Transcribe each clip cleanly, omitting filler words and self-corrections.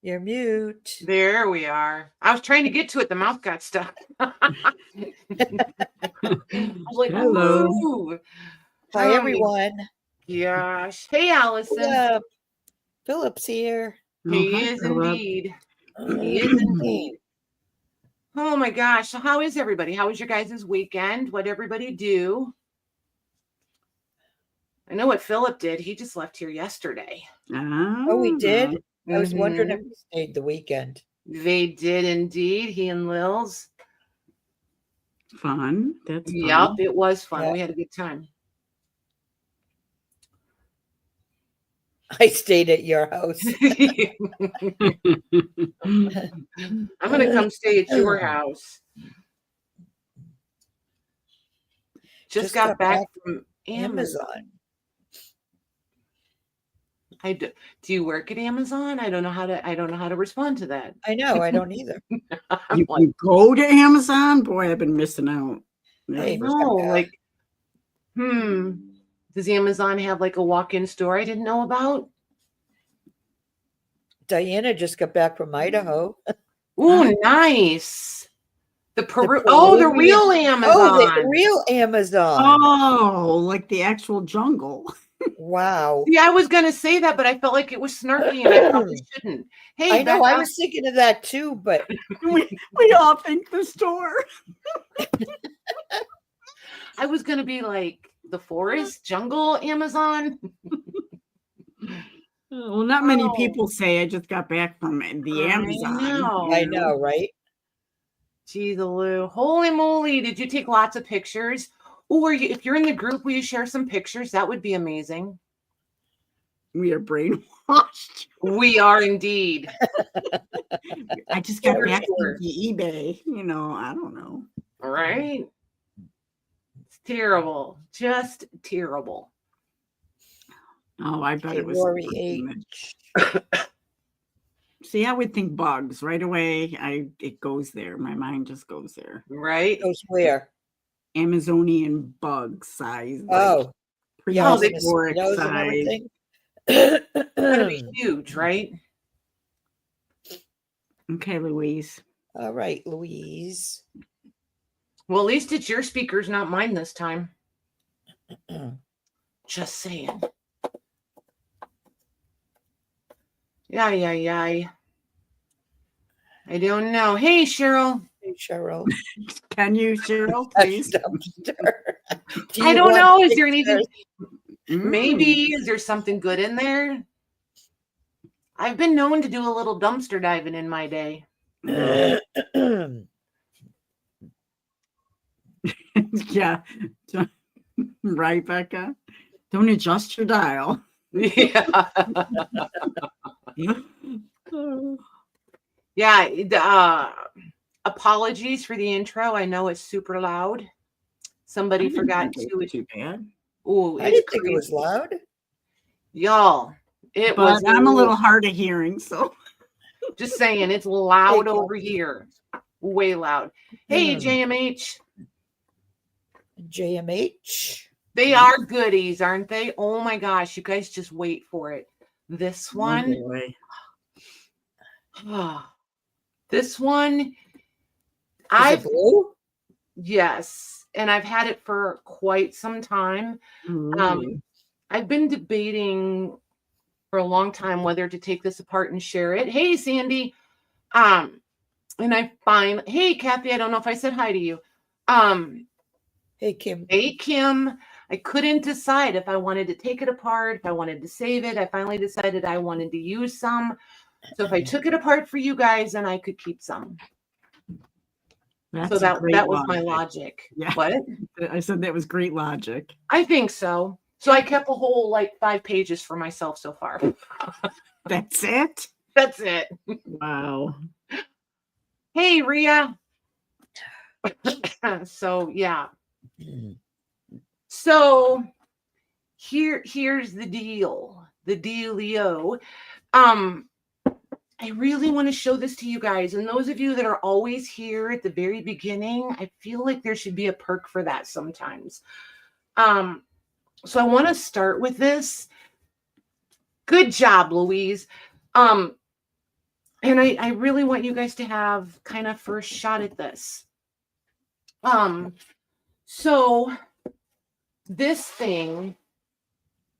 You're mute. There we are. I was trying to get to it. The mouth got stuck. I was like, hello. Ooh. Hi, everyone. Gosh. Hey, Allison. Philip's here. He is indeed. He is indeed. Oh my gosh. So how is everybody? How was your guys' weekend? What'd everybody do? I know what Philip did. He just left here yesterday. Oh, he did? I was wondering if he stayed the weekend. They did indeed. He and Lils. Fun. That's fun. Yep, it was fun. Yeah. We had a good time. I stayed at your house. I'm going to come stay at your house. Just got back from Amazon. Do you work at Amazon? I don't know how to respond to that. I know, I don't either. You go to Amazon? Boy, I've been missing out. I know, like, does Amazon have like a walk-in store I didn't know about? Diana just got back from Idaho. Ooh, nice. The real Amazon. Oh, the real Amazon. Oh, like the actual jungle. Wow. Yeah, I was going to say that, but I felt like it was snarky and I probably shouldn't. Hey, I know, I was thinking of that too, but we all think the store. I was going to be like the forest, jungle, Amazon. Well, not many people say I just got back from the Amazon. I know, right? Geez, Lou. Holy moly. Did you take lots of pictures? Or if you're in the group, will you share some pictures? That would be amazing. We are brainwashed. We are indeed. I just got back from the eBay. I don't know. Right? It's terrible. Just terrible. Oh, I bet it was. See, I would think bugs right away. It goes there. My mind just goes there. Right? It goes where? Amazonian bug size. Oh, prehistoric size. It's gonna be huge, right? Okay, Louise. All right, Louise. Well, at least it's your speakers, not mine this time. Just saying. Yeah. I don't know. Hey, Cheryl. Hey, Cheryl. Can you, Cheryl, please? I don't know. Is there anything? Maybe. Is there something good in there? I've been known to do a little dumpster diving in my day. Yeah. Right, Becca? Don't adjust your dial. Yeah. Yeah. Apologies for the intro. I know it's super loud. Somebody forgot to. Too bad. Oh, I didn't think it was loud. Y'all, I'm a little hard of hearing, so just saying it's loud over here. Way loud. Hey, JMH. JMH. They are goodies, aren't they? Oh my gosh, you guys just wait for it. This one. This one. Yes, and I've had it for quite some time. I've been debating for a long time whether to take this apart and share it. Hey, Sandy. And hey, Kathy, I don't know if I said hi to you. Hey, Kim. Hey, Kim. I couldn't decide if I wanted to take it apart, if I wanted to save it. I finally decided I wanted to use some. So if I took it apart for you guys, then I could keep some. So that was my logic. Yeah. What? I said that was great logic. I think so. So I kept a whole 5 pages for myself so far. That's it? That's it. Wow. Hey, Rhea. So yeah. So here's the deal. The dealio. I really want to show this to you guys. And those of you that are always here at the very beginning, I feel like there should be a perk for that sometimes. So I want to start with this. Good job, Louise. And I really want you guys to have kind of first shot at this. So this thing,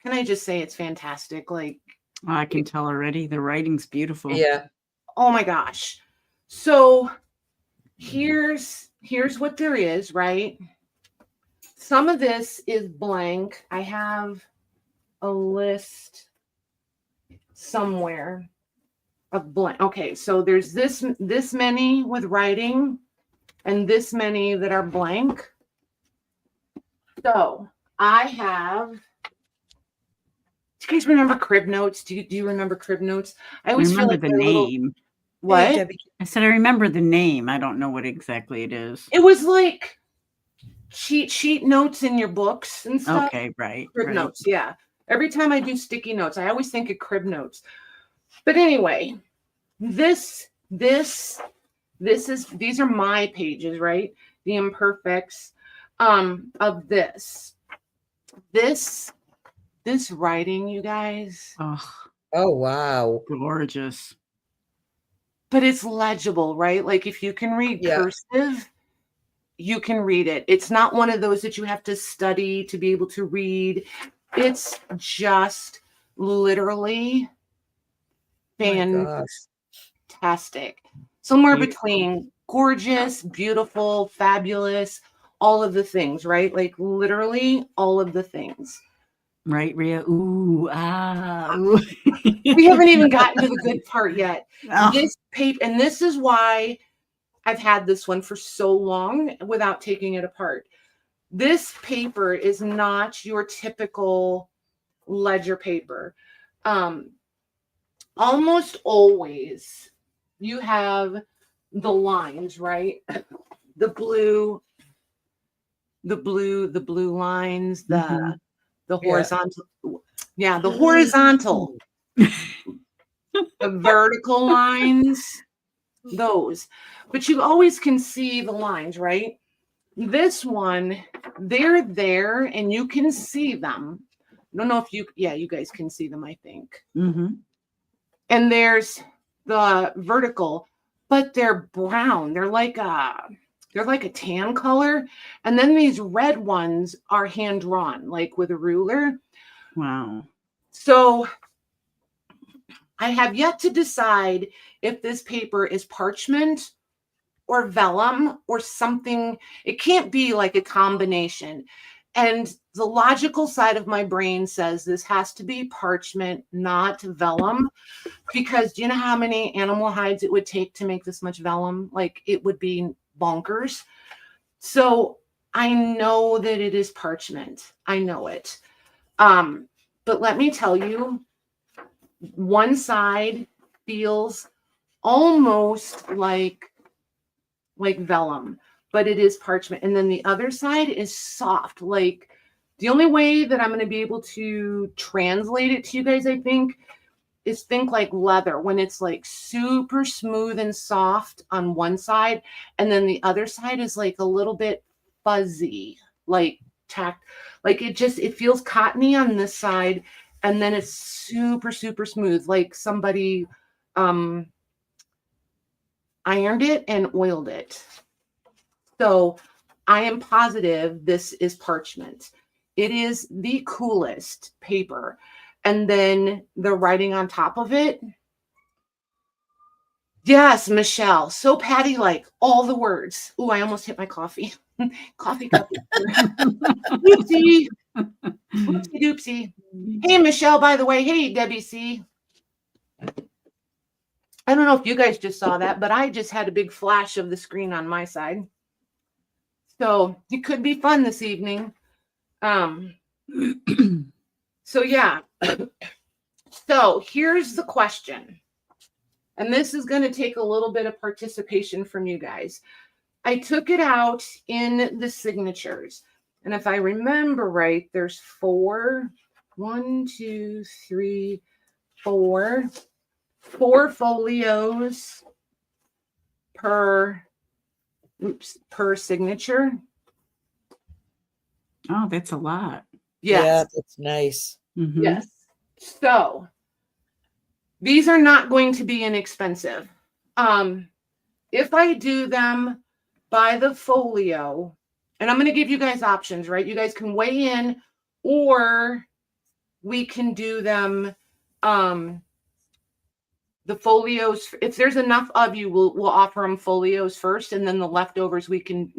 can I just say it's fantastic? Like, I can tell already. The writing's beautiful. Yeah. oh my gosh. So here's what there is, right? Some of this is blank. I have a list somewhere of blank. Okay, so there's this many with writing and this many that are blank. So I have, do you guys remember crib notes? Do you remember crib notes? I always feel remember like the they're little- name. what? Hey, Debbie. I said I remember the name. I don't know what exactly it is. It was like cheat sheet notes in your books and stuff. Okay, right. Crib right. notes, yeah. Every time I do sticky notes, I always think of crib notes. But anyway, these are my pages, right? The imperfects of this writing, you guys. Oh, wow. gorgeous. But it's legible, right? Like if you can read Yeah. cursive, you can read it. It's not one of those that you have to study to be able to read. It's just literally gosh. fantastic. Somewhere Beautiful. between gorgeous, beautiful, fabulous, all of the things, right? Like literally all of the things. Right, Rhea? Ooh, ooh. We haven't even gotten to the good part yet. Oh, This paper, and this is why I've had this one for so long without taking it apart. This paper is not your typical ledger paper. Almost always you have the lines, right? The blue lines, the horizontal. Yeah, the horizontal. The vertical lines, those. But you always can see the lines, right? This one, they're there and you can see them. I don't know if you guys can see them, I think. mm-hmm. And there's the vertical, but they're brown. They're like a tan color. And then these red ones are hand drawn, like with a ruler. Wow. So I have yet to decide if this paper is parchment or vellum or something. It can't be like a combination. And the logical side of my brain says this has to be parchment, not vellum, because do you know how many animal hides it would take to make this much vellum? Like it would be bonkers. So I know that it is parchment. I know it. But let me tell you, one side feels almost like vellum, but it is parchment. And then the other side is soft. Like the only way that I'm going to be able to translate it to you guys, I think, is think like leather when it's like super smooth and soft on one side. And then the other side is like a little bit fuzzy, like tack, like it feels cottony on this side. And then it's super, super smooth. Like somebody, ironed it and oiled it. So I am positive this is parchment. It is the coolest paper. And then the writing on top of it. Yes, Michelle. So Patty-like, all the words. Ooh, I almost hit my coffee. Coffee cup. Oopsie. Oopsie doopsie. Hey, Michelle, by the way. Hey, Debbie C. I don't know if you guys just saw that, but I just had a big flash of the screen on my side. So it could be fun this evening. So yeah. So here's the question. And this is going to take a little bit of participation from you guys. I took it out in the signatures. And if I remember right, there's 4 folios per signature. Oh, that's a lot. Yes. Yeah, that's nice. Mm-hmm. Yes. So These are not going to be inexpensive. If I do them by the folio, and I'm going to give you guys options, right? You guys can weigh in, or we can do them the folios. If there's enough of you, we'll offer them folios first, and then the leftovers we can,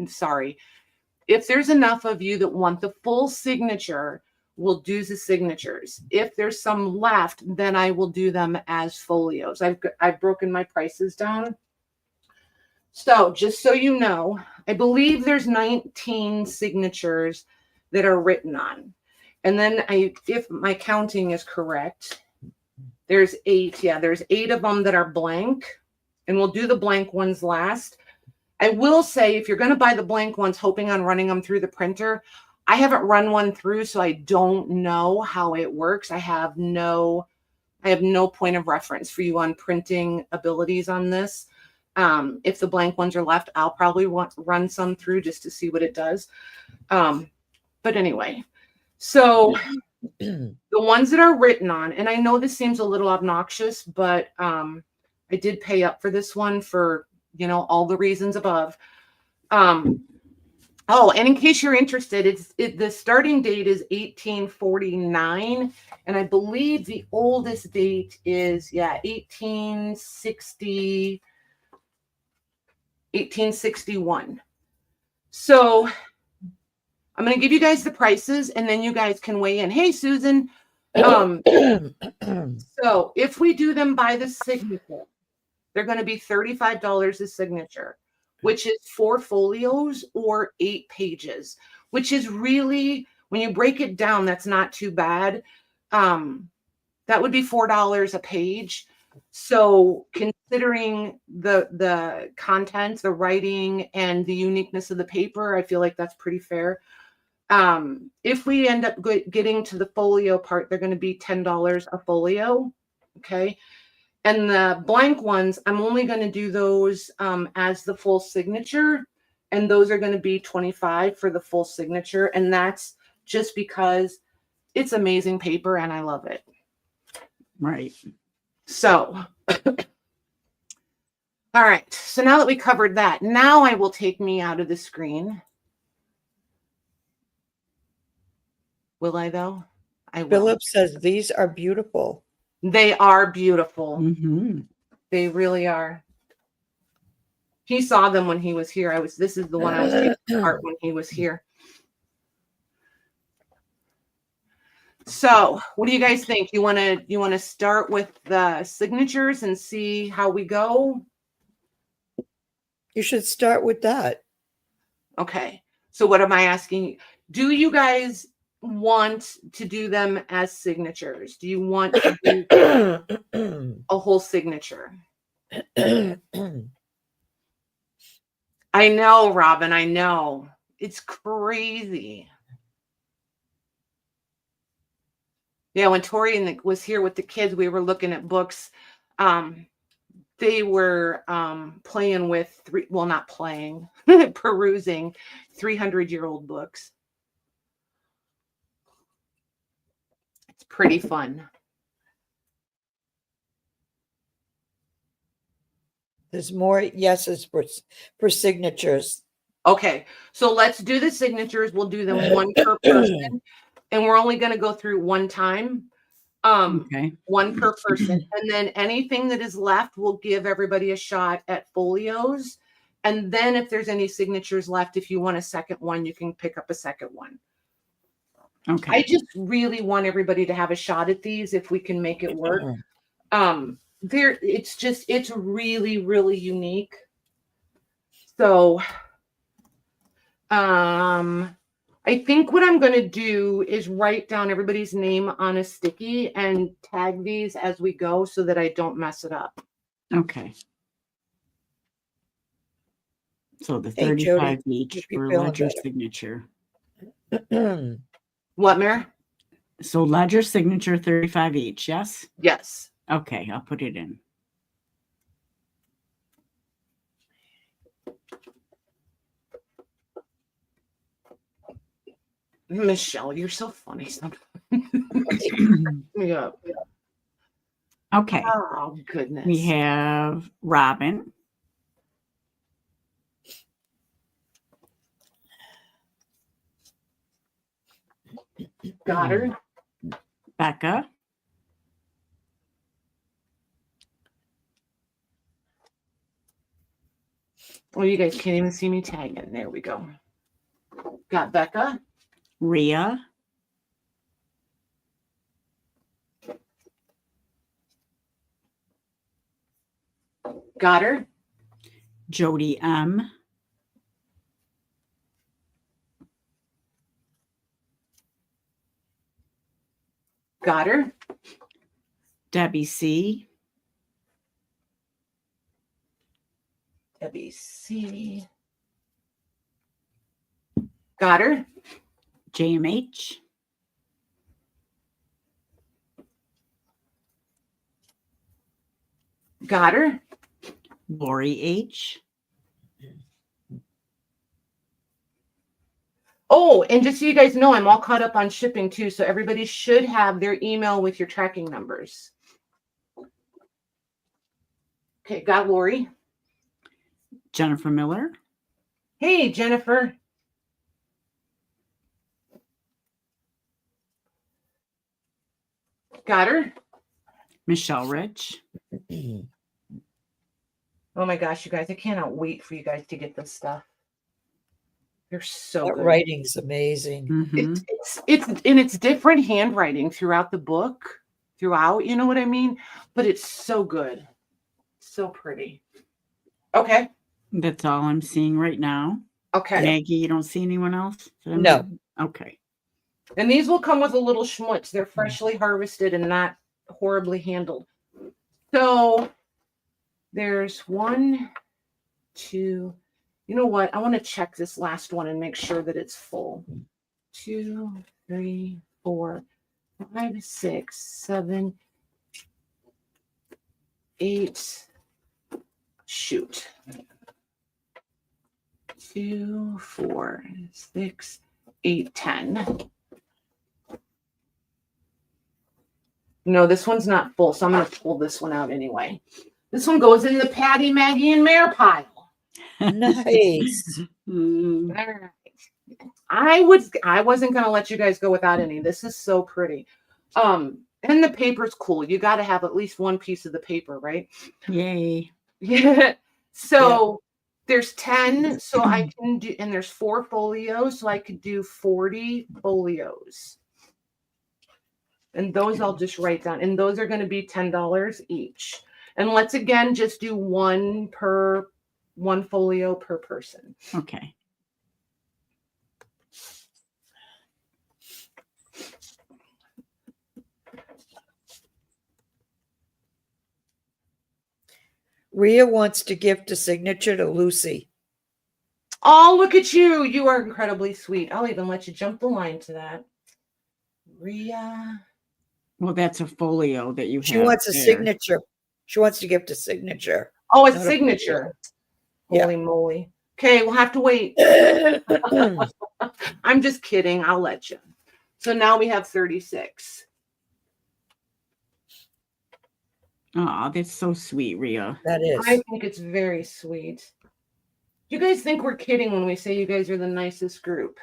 if there's enough of you that want the full signature, we'll do the signatures. If there's some left, then I will do them as folios. I've broken my prices down. So just so you know, I believe there's 19 signatures that are written on. And then if my counting is correct, there's 8. Yeah, there's 8 of them that are blank. And we'll do the blank ones last. I will say, if you're going to buy the blank ones, hoping on running them through the printer, I haven't run one through, so I don't know how it works. I have no point of reference for you on printing abilities on this. If the blank ones are left, I'll probably run some through just to see what it does. But anyway, so the ones that are written on, and I know this seems a little obnoxious, but I did pay up for this one for, all the reasons above. And in case you're interested, the starting date is 1849, and I believe the oldest date is 1861. So I'm going to give you guys the prices, and then you guys can weigh in. Hey, Susan. So if we do them by the signature, they're going to be $35 a signature, which is 4 folios or 8 pages, which is really, when you break it down, that's not too bad. That would be $4 a page. So considering the content, the writing, and the uniqueness of the paper, I feel like that's pretty fair. If we end up getting to the folio part, they're going to be $10 a folio. Okay. And the blank ones, I'm only going to do those as the full signature. And those are going to be $25 for the full signature. And that's just because it's amazing paper and I love it. Right. So, all right. So now that we covered that, now I will take me out of the screen. Will I, though? I will. Philip says these are beautiful. They are beautiful. Mm-hmm. They really are. He saw them when he was here. This is the one I was taking apart when he was here. So what do you guys think? You want to start with the signatures and see how we go? You should start with that. Okay. So what am I asking? Do you guys want to do them as signatures? Do you want to do a whole signature? I know, Robin, I know. It's crazy. Yeah, when Tori was here with the kids, we were looking at books. They were playing with perusing 300-year-old books. It's pretty fun. There's more yeses for signatures. Okay, so let's do the signatures. We'll do them one per person, and we're only going to go through one time. Okay. One per person. And then anything that is left, we'll give everybody a shot at folios. And then if there's any signatures left, if you want a second one, you can pick up a second one. Okay. I just really want everybody to have a shot at these if we can make it work. It's really, really unique. So I think what I'm going to do is write down everybody's name on a sticky and tag these as we go so that I don't mess it up. Okay. So the Hey, 35 Jody, each you for feeling ledger better. signature. What, Mary? So ledger signature 35 each, yes? Yes. Okay, I'll put it in. Michelle, you're so funny sometimes. Yeah. Okay. Oh, goodness. We have Robin. Got her. Becca. Oh, you guys can't even see me tagging. There we go. Got Becca. Rhea. Got her. Jody M. Got her. Debbie C. Debbie C. Got her. JMH. Got her. Lori H. Oh, and just so you guys know, I'm all caught up on shipping too. So everybody should have their email with your tracking numbers. Okay, got Lori. Jennifer Miller. Hey, Jennifer. Got her. Michelle Rich. Oh my gosh, you guys, I cannot wait for you guys to get this stuff. They're so That good. writing's amazing. Mhm. It's different handwriting throughout the book, throughout, you know what I mean? But it's so good. So pretty. Okay. That's all I'm seeing right now. Okay. Maggie, you don't see anyone else? No. Okay. And these will come with a little schmutz. They're freshly harvested and not horribly handled. So there's 1, 2. You know what? I want to check this last one and make sure that it's full. 2, 3, 4, 5, 6, 7, 8. Shoot. 2, 4, 6, 8, 10. No, this one's not full, so I'm going to pull this one out anyway. This one goes in the Patty, Maggie, and Mare pile. Nice. Mm. All right. I wasn't going to let you guys go without any. This is so pretty. And the paper's cool. You got to have at least one piece of the paper, right? Yay. Yeah. So there's 10, so I can do, and there's 4 folios, so I could do 40 folios. And those I'll just write down. And those are going to be $10 each. And let's again just do one folio per person. Okay. Rhea wants to gift a signature to Lucy. Oh, look at you. You are incredibly sweet. I'll even let you jump the line to that. Rhea. Well, that's a folio that you have. She wants a there. signature. She wants to gift a signature. Oh, a Not a signature. Yeah. Holy moly. Okay, we'll have to wait. I'm just kidding. I'll let you. So now we have 36. Oh, that's so sweet, Rhea. That is. I think it's very sweet. You guys think we're kidding when we say you guys are the nicest group.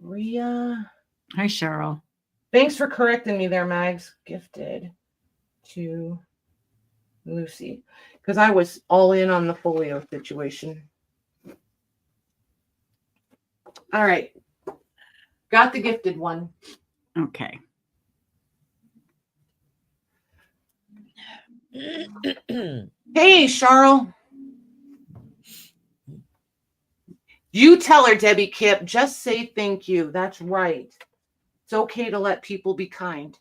Rhea. Hi, Cheryl. Thanks for correcting me there, Mags. Gifted to Lucy. Because I was all in on the folio situation. All right. Got the gifted one. Okay. Hey, Cheryl. You tell her, Debbie Kip, just say thank you. That's right. It's okay to let people be kind.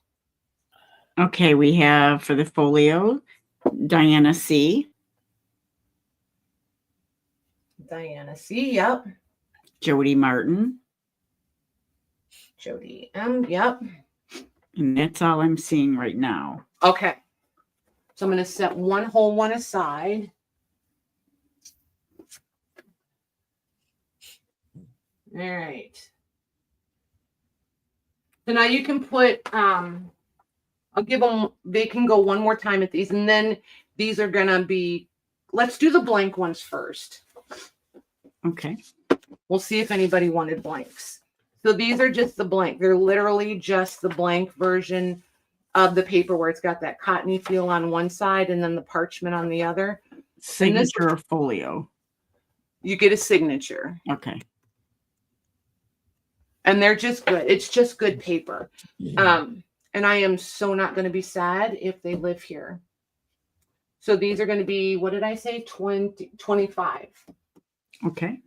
Okay, we have for the folio, Diana C. Diana C. Yep. Jody Martin. Jody M. Yep. And that's all I'm seeing right now. Okay. So I'm going to set one whole one aside. All right. So now you can put, I'll give them, they can go one more time at these, and then these are going to be, let's do the blank ones first. Okay. We'll see if anybody wanted blanks. So these are just the blank. They're literally just the blank version of the paper where it's got that cottony feel on one side and then the parchment on the other. Signature or folio? You get a signature. Okay. And they're just good. It's just good paper. And I am so not going to be sad if they live here. So these are going to be, what did I say? 25. Okay.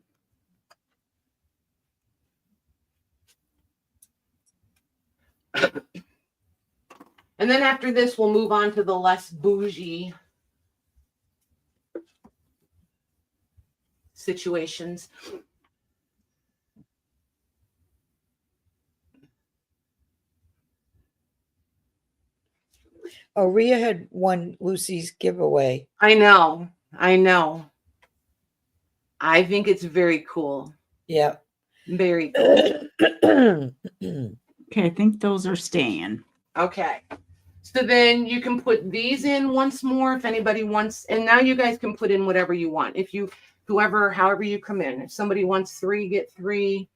And then after this, we'll move on to the less bougie situations. Oh, Rhea had won Lucy's giveaway. I know. I know. I think it's very cool. Yeah. Very cool. Okay, I think those are staying. Okay. So then you can put these in once more if anybody wants. And now you guys can put in whatever you want. If you, however you come in. If somebody wants 3, get 3.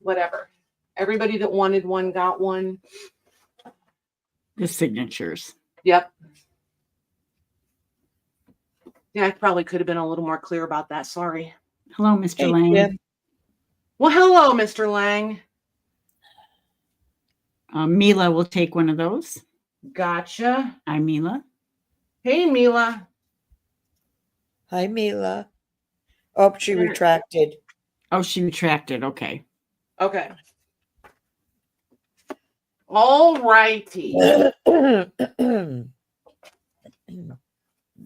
Whatever. Everybody that wanted one got one. The signatures. Yep. Yeah, I probably could have been a little more clear about that. Sorry. Hello, Mr. Hey, Lang. Jim. Well, hello, Mr. Lang. Mila will take one of those. Gotcha. Hi, Mila. Hey, Mila. Hi, Mila. Oh, she retracted. Oh, she retracted. Okay. Okay. All righty.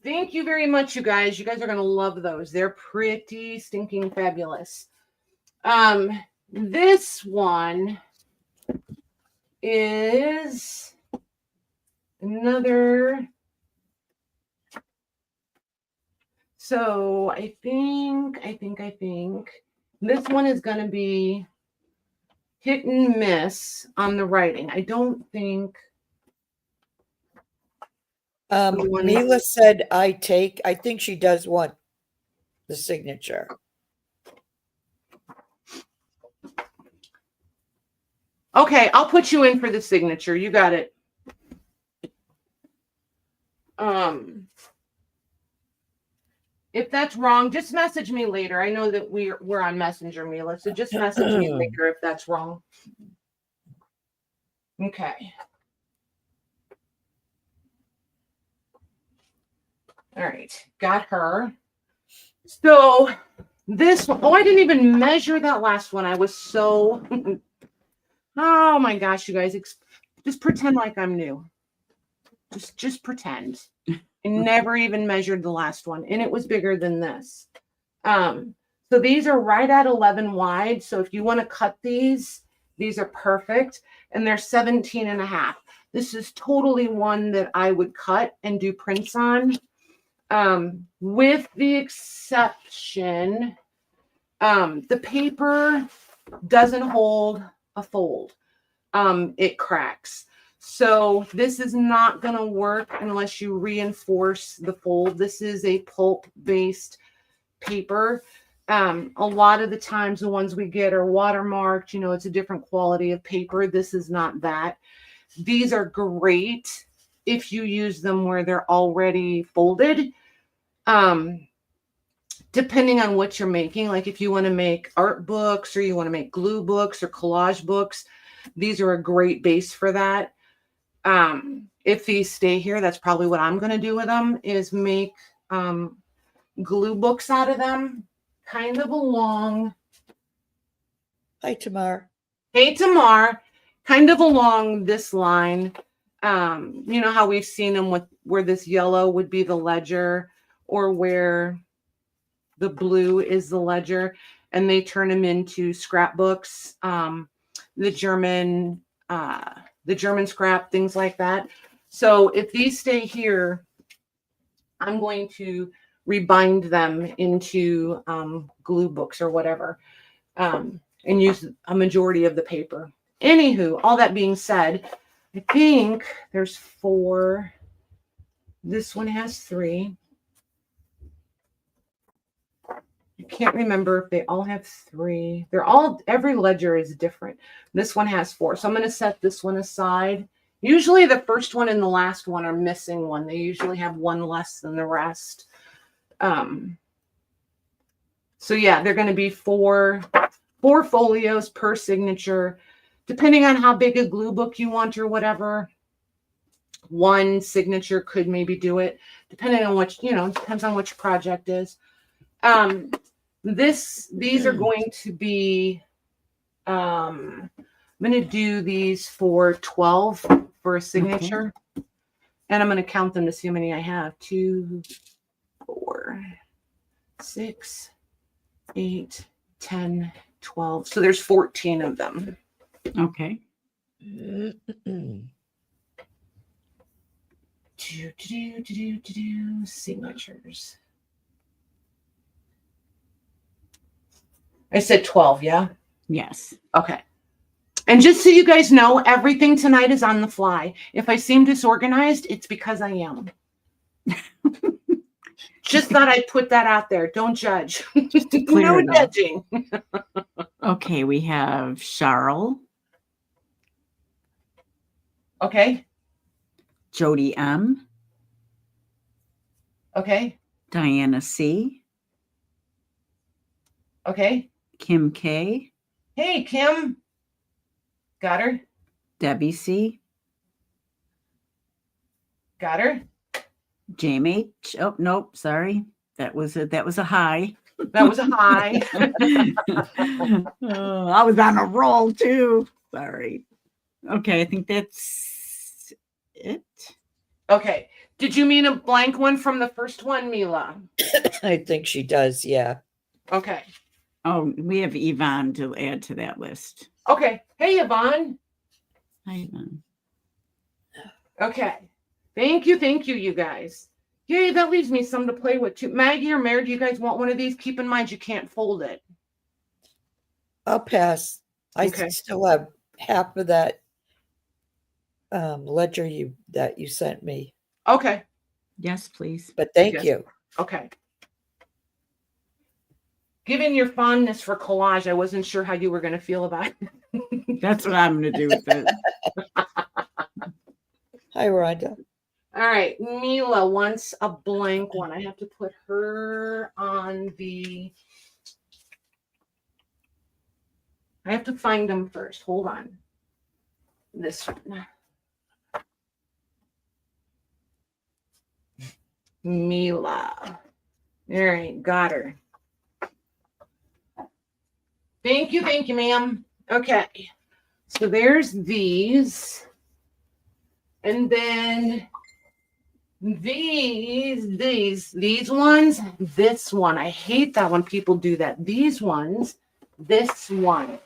Thank you very much, you guys. You guys are going to love those. They're pretty stinking fabulous. This one is another. So I think this one is going to be hit and miss on the writing. I don't think. Mila said I think she does want the signature. Okay, I'll put you in for the signature. You got it. If that's wrong, just message me later. I know that we're on Messenger, Mila, so just message me later if that's wrong. Okay. All right, got her. So this one, oh, I didn't even measure that last one. I was so, oh my gosh, you guys, just pretend like I'm new. Just pretend. I never even measured the last one, and it was bigger than this. So these are right at 11 wide. So if you want to cut these are perfect, and they're 17.5. This is totally one that I would cut and do prints on. With the exception, the paper doesn't hold a fold. It cracks. So this is not going to work unless you reinforce the fold. This is a pulp-based paper. A lot of the times the ones we get are watermarked. You know, it's a different quality of paper. This is not that. These are great if you use them where they're already folded. Depending on what you're making, like if you want to make art books or you want to make glue books or collage books, these are a great base for that. If these stay here, that's probably what I'm going to do with them, is make glue books out of them, kind of along. Hi, Tamar. Hey, Tamar, kind of along this line. You know how we've seen them with where this yellow would be the ledger, or where the blue is the ledger, and they turn them into scrapbooks. The German scrap, things like that. So if these stay here, I'm going to rebind them into glue books or whatever, and use a majority of the paper. Anywho, all that being said, I think there's 4. This one has 3. I can't remember if they all have 3. Every ledger is different. This one has 4. So I'm going to set this one aside. Usually the first one and the last one are missing one. They usually have one less than the rest. So yeah, they're going to be 4 folios per signature, depending on how big a glue book you want or whatever. 1 signature could maybe do it, depending on which, depends on which project is. These are going to be, I'm going to do these for 12 for a signature. Okay. And I'm going to count them to see how many I have. 2, 4, 6, 8, 10, 12. So there's 14 of them. Okay. Signatures. I said 12, yeah? Yes. Okay. And just so you guys know, everything tonight is on the fly. If I seem disorganized, it's because I am. Just thought I'd put that out there. Don't judge. No judging. Okay, we have Charles. Okay. Jody M. Okay. Diana C. Okay. Kim K. Hey, Kim. Got her. Debbie C. Got her. Jamie H. Oh, nope, sorry. That was a high. That was a high. Oh, I was on a roll too. Sorry. Okay, I think that's it. Okay. Did you mean a blank one from the first one, Mila? I think she does, yeah. Okay. Oh, we have Yvonne to add to that list. Okay. Hey, Yvonne. Hi, Yvonne. Okay. Thank you, you guys. Yay, that leaves me some to play with too. Maggie or Mary, do you guys want one of these? Keep in mind you can't fold it. I'll pass. I still have half of that ledger that you sent me. Okay. Yes, please. But thank you. Okay. Given your fondness for collage, I wasn't sure how you were going to feel about it. That's what I'm going to do with it. Hi, Rhonda. All right. Mila wants a blank one. I have to put her on the... I have to find them first. Hold on. This one. Mila. All right. Got her. Thank you, ma'am. Okay. So there's these. And then these ones, this one. I hate that when people do that. These ones, this one.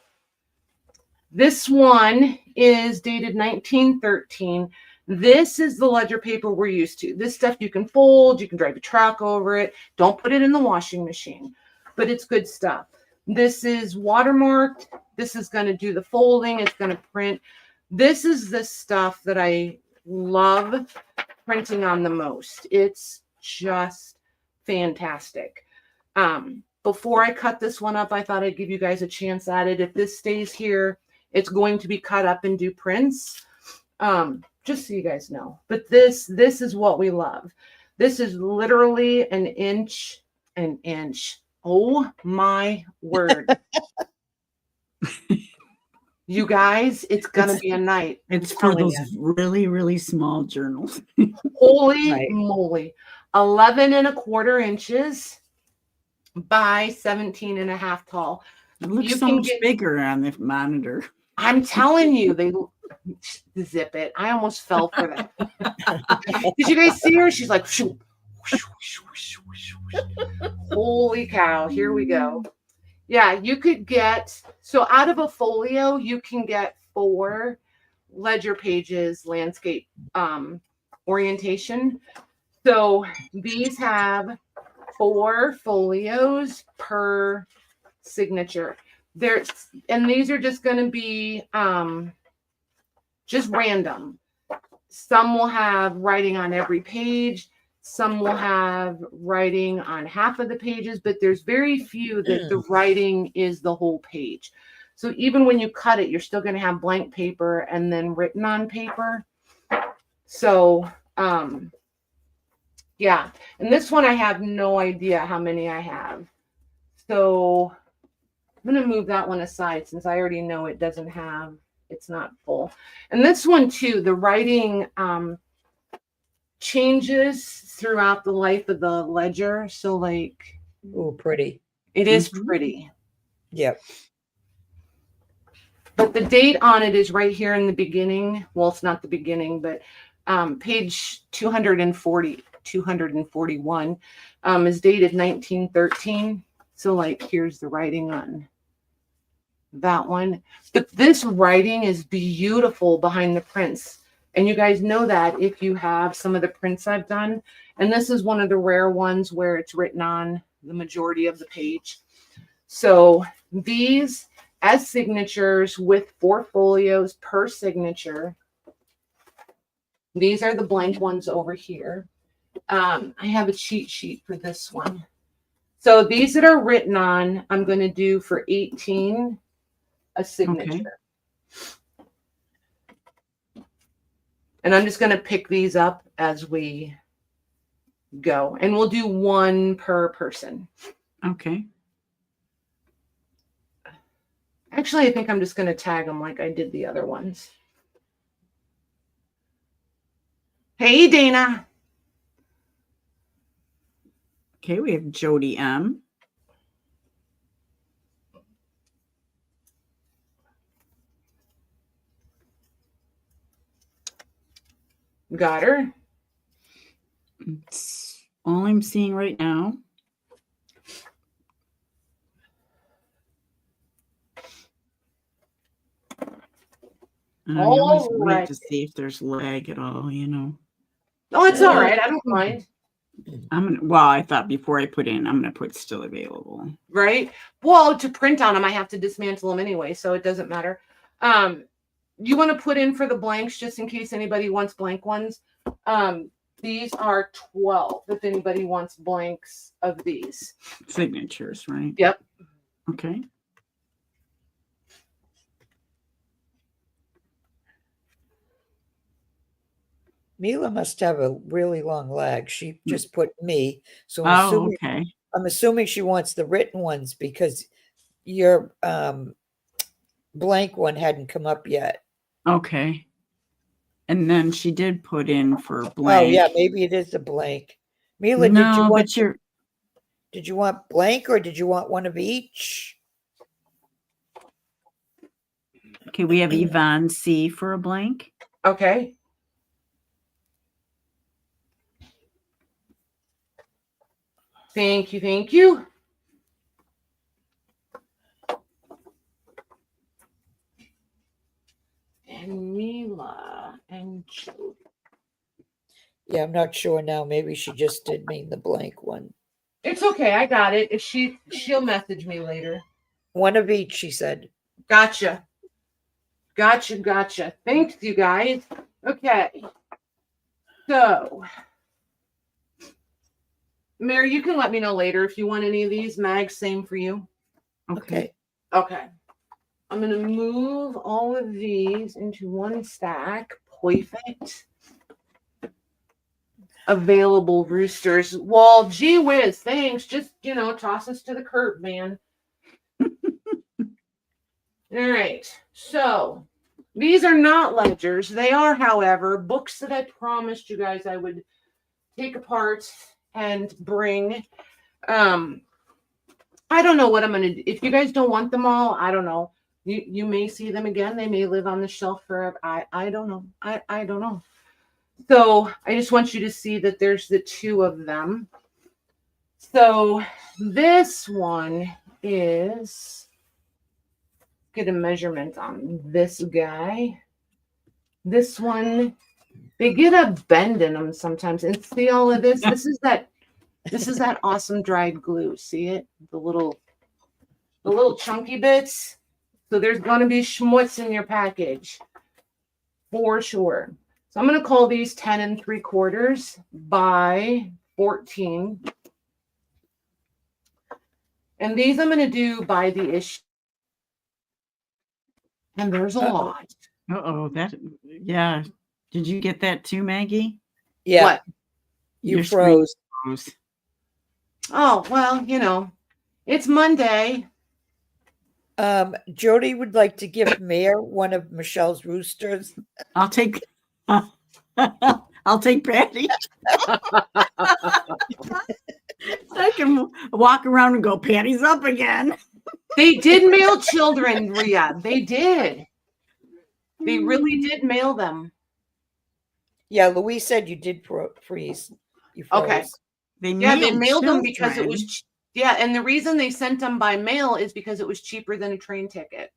This one is dated 1913. This is the ledger paper we're used to. This stuff you can fold, you can drive a truck over it. Don't put it in the washing machine, but it's good stuff. This is watermarked. This is going to do the folding. It's going to print. This is the stuff that I love printing on the most. It's just fantastic. Before I cut this one up, I thought I'd give you guys a chance at it. If this stays here, it's going to be cut up and do prints. Just so you guys know. But this is what we love. This is literally an inch. Oh my word. You guys, it's gonna be a night. It's for those really, really small journals. Holy moly. 11 1/4 inches by 17 1/2 tall. It looks so much bigger on the monitor. I'm telling you, they zip it. I almost fell for that. Did you guys see her? She's like, shoo, shoo, shoo, shoo, shoo. Holy cow, here we go. Yeah, you could get, so out of a folio, you can get 4 ledger pages, landscape orientation. So these have 4 folios per signature. And these are just going to be just random. Some will have writing on every page. Some will have writing on half of the pages, but there's very few that the writing is the whole page. So even when you cut it, you're still going to have blank paper and then written on paper. So, yeah. And this one, I have no idea how many I have. So I'm going to move that one aside since I already know it doesn't have, it's not full. And this one too, the writing changes throughout the life of the ledger. So like, Oh, pretty. it is pretty. Yep. But the date on it is right here in the beginning. Well, it's not the beginning, but page 241 is dated 1913. So like, here's the writing on that one. But this writing is beautiful behind the prints. And you guys know that if you have some of the prints I've done. And this is one of the rare ones where it's written on the majority of the page. So these as signatures with 4 folios per signature. These are the blank ones over here. I have a cheat sheet for this one. So these that are written on, I'm going to do for 18 a signature. Okay. And I'm just going to pick these up as we go. And we'll do 1 per person. Okay. Actually, I think I'm just going to tag them like I did the other ones. Hey, Dana. Okay, we have Jody M. Got her. It's all I'm seeing right now. And I always wait to see if there's lag at all, you know. Oh, it's all right. I don't mind. Well, I thought before I put in, I'm going to put still available. Right. Well, to print on them, I have to dismantle them anyway, so it doesn't matter. You want to put in for the blanks just in case anybody wants blank ones. These are 12 if anybody wants blanks of these. Signatures, right? Yep. Okay. Mila must have a really long lag. She just put me. So I'm assuming she wants the written ones because your blank one hadn't come up yet. Okay. And then she did put in for blank. Oh, yeah, maybe it is a blank. Mila, did you want blank or did you want one of each? Okay, we have Yvonne C for a blank. Okay. Thank you. Thank you. And Mila and Jody. Yeah, I'm not sure now. Maybe she just did mean the blank one. It's okay. I got it. If she'll message me later. One of each, she said. Gotcha. Thanks, you guys. Okay. So, Mary, you can let me know later if you want any of these. Mag, same for you. Okay. I'm going to move all of these into one stack. Perfect. Available roosters. Well, gee whiz, thanks. Just, toss us to the curb, man. All right. So these are not ledgers. They are, however, books that I promised you guys I would take apart and bring. I don't know what I'm going to do. If you guys don't want them all, I don't know. You may see them again. They may live on the shelf forever. I don't know. I don't know. So I just want you to see that there's the 2 of them. So this one is, get a measurement on this guy. This one, they get a bend in them sometimes. And see all of this? This is that awesome dried glue. See it? The little chunky bits. So there's going to be schmutz in your package for sure. So I'm going to call these 10 3/4 by 14. And these I'm going to do by the issue. And there's a lot. Yeah. Did you get that too, Maggie? Yeah. What? You froze. Oh, well, it's Monday. Jody would like to give Mayor one of Michelle's roosters. I'll take Patty. I can walk around and go, Patty's up again. They did mail children, Rhea. They did. They really did mail them. Yeah, Louise said you did freeze. You froze. Okay. They mailed them because it was and the reason they sent them by mail is because it was cheaper than a train ticket.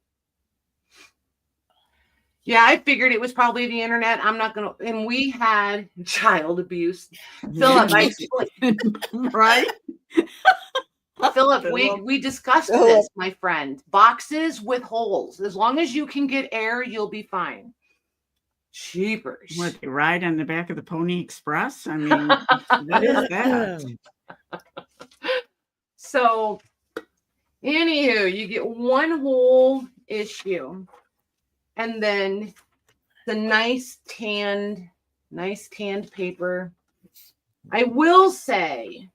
Yeah, I figured it was probably the internet. I'm not gonna. And we had child abuse. Philip, right? Philip, we discussed this, my friend. Boxes with holes. As long as you can get air, you'll be fine. Cheapers. What, they ride on the back of the Pony Express? I mean, what is that? So, anywho, you get one whole issue, and then the nice tanned paper. I will say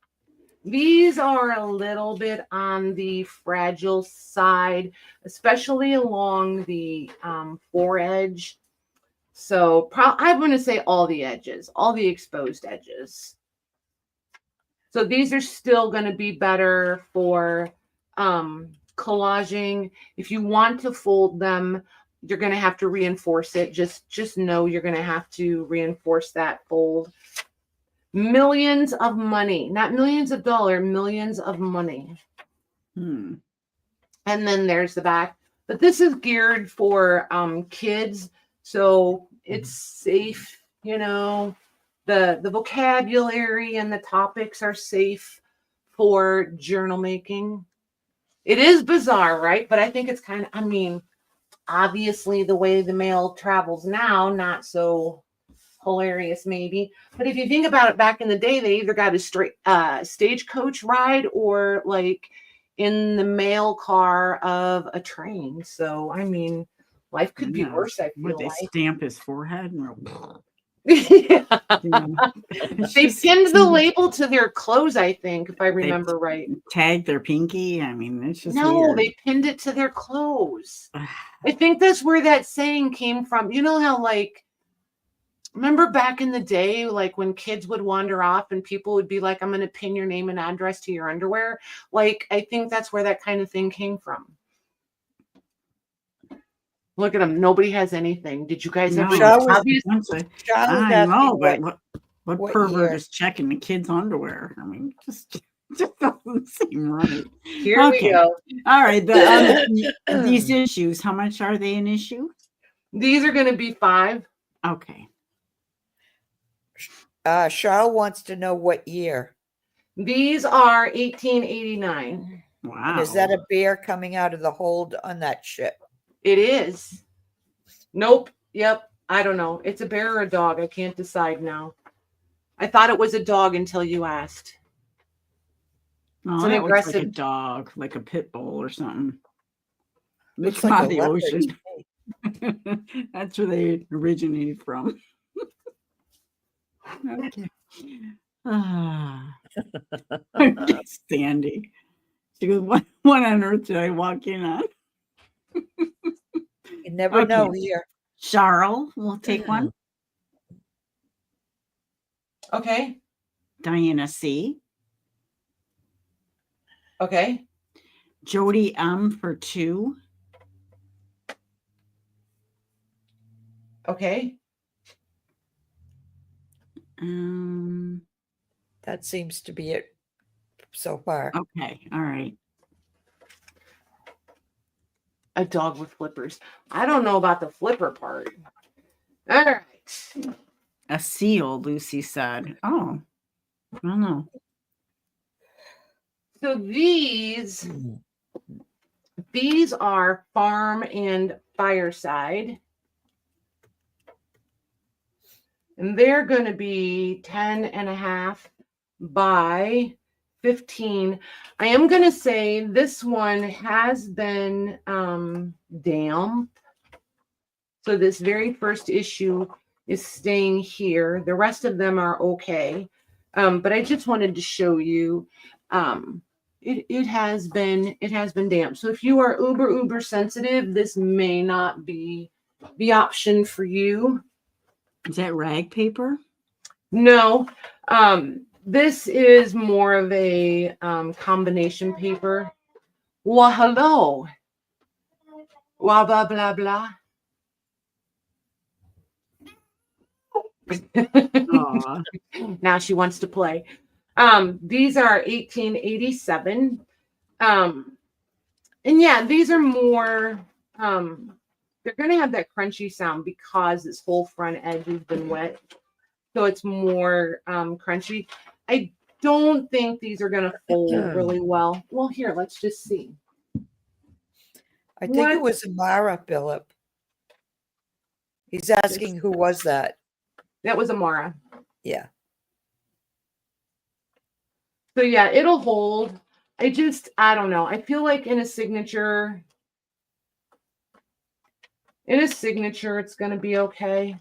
these are a little bit on the fragile side, especially along the foredge. So I'm going to say all the edges, all the exposed edges. So these are still going to be better for collaging. If you want to fold them, you're going to have to reinforce it. Just know you're going to have to reinforce that fold. Millions of money, not millions of dollars, millions of money. And then there's the back. But this is geared for kids. So it's safe, the vocabulary and the topics are safe for journal making. It is bizarre, right? But I think it's obviously the way the mail travels now, not so hilarious maybe. But if you think about it, back in the day, they either got a stagecoach ride or like in the mail car of a train. So, life could be worse, I feel like. Would they stamp his forehead? Yeah. They pinned the label to their clothes, I think, if I remember right. Tagged their pinky. It's just weird. They pinned it to their clothes. I think that's where that saying came from. You know how, remember back in the day, when kids would wander off and people would be like, I'm going to pin your name and address to your underwear. I think that's where that kind of thing came from. Look at them. Nobody has anything. Did you guys ever? I know, but what pervert is checking the kids' underwear? Just doesn't seem right. Here we go. All right. These issues, how much are they an issue? These are going to be 5. Okay. Charles wants to know what year. These are 1889. Wow. And is that a bear coming out of the hold on that ship? It is. Nope. Yep. I don't know. It's a bear or a dog. I can't decide now. I thought it was a dog until you asked. Oh, it's an aggressive like a dog, like a pit bull or something. Looks like the ocean. That's where they originated from. Okay. Sandy. She goes, what on earth did I walk in on? You never know here. Charles, we'll take one. Okay. Diana C. Okay. Jody M for 2. Okay. That seems to be it so far. Okay. All right. A dog with flippers. I don't know about the flipper part. All right. A seal, Lucy said. Oh, I don't know. So these are Farm and Fireside. And they're going to be 10.5 by 15. I am going to say this one has been damp. So this very first issue is staying here. The rest of them are okay. But I just wanted to show you it has been damp. So if you are uber sensitive, this may not be the option for you. Is that rag paper? No. This is more of a combination paper. Well, hello. Blah blah blah blah. Now she wants to play. These are 1887. And yeah, these are more they're going to have that crunchy sound because this whole front edge has been wet. So it's more crunchy. I don't think these are going to fold really well. Well, here, let's just see. I think it was Amara, Philip. He's asking who was that? That was Amara. Yeah. So yeah, it'll hold. I don't know. I feel like in a signature, it's going to be okay.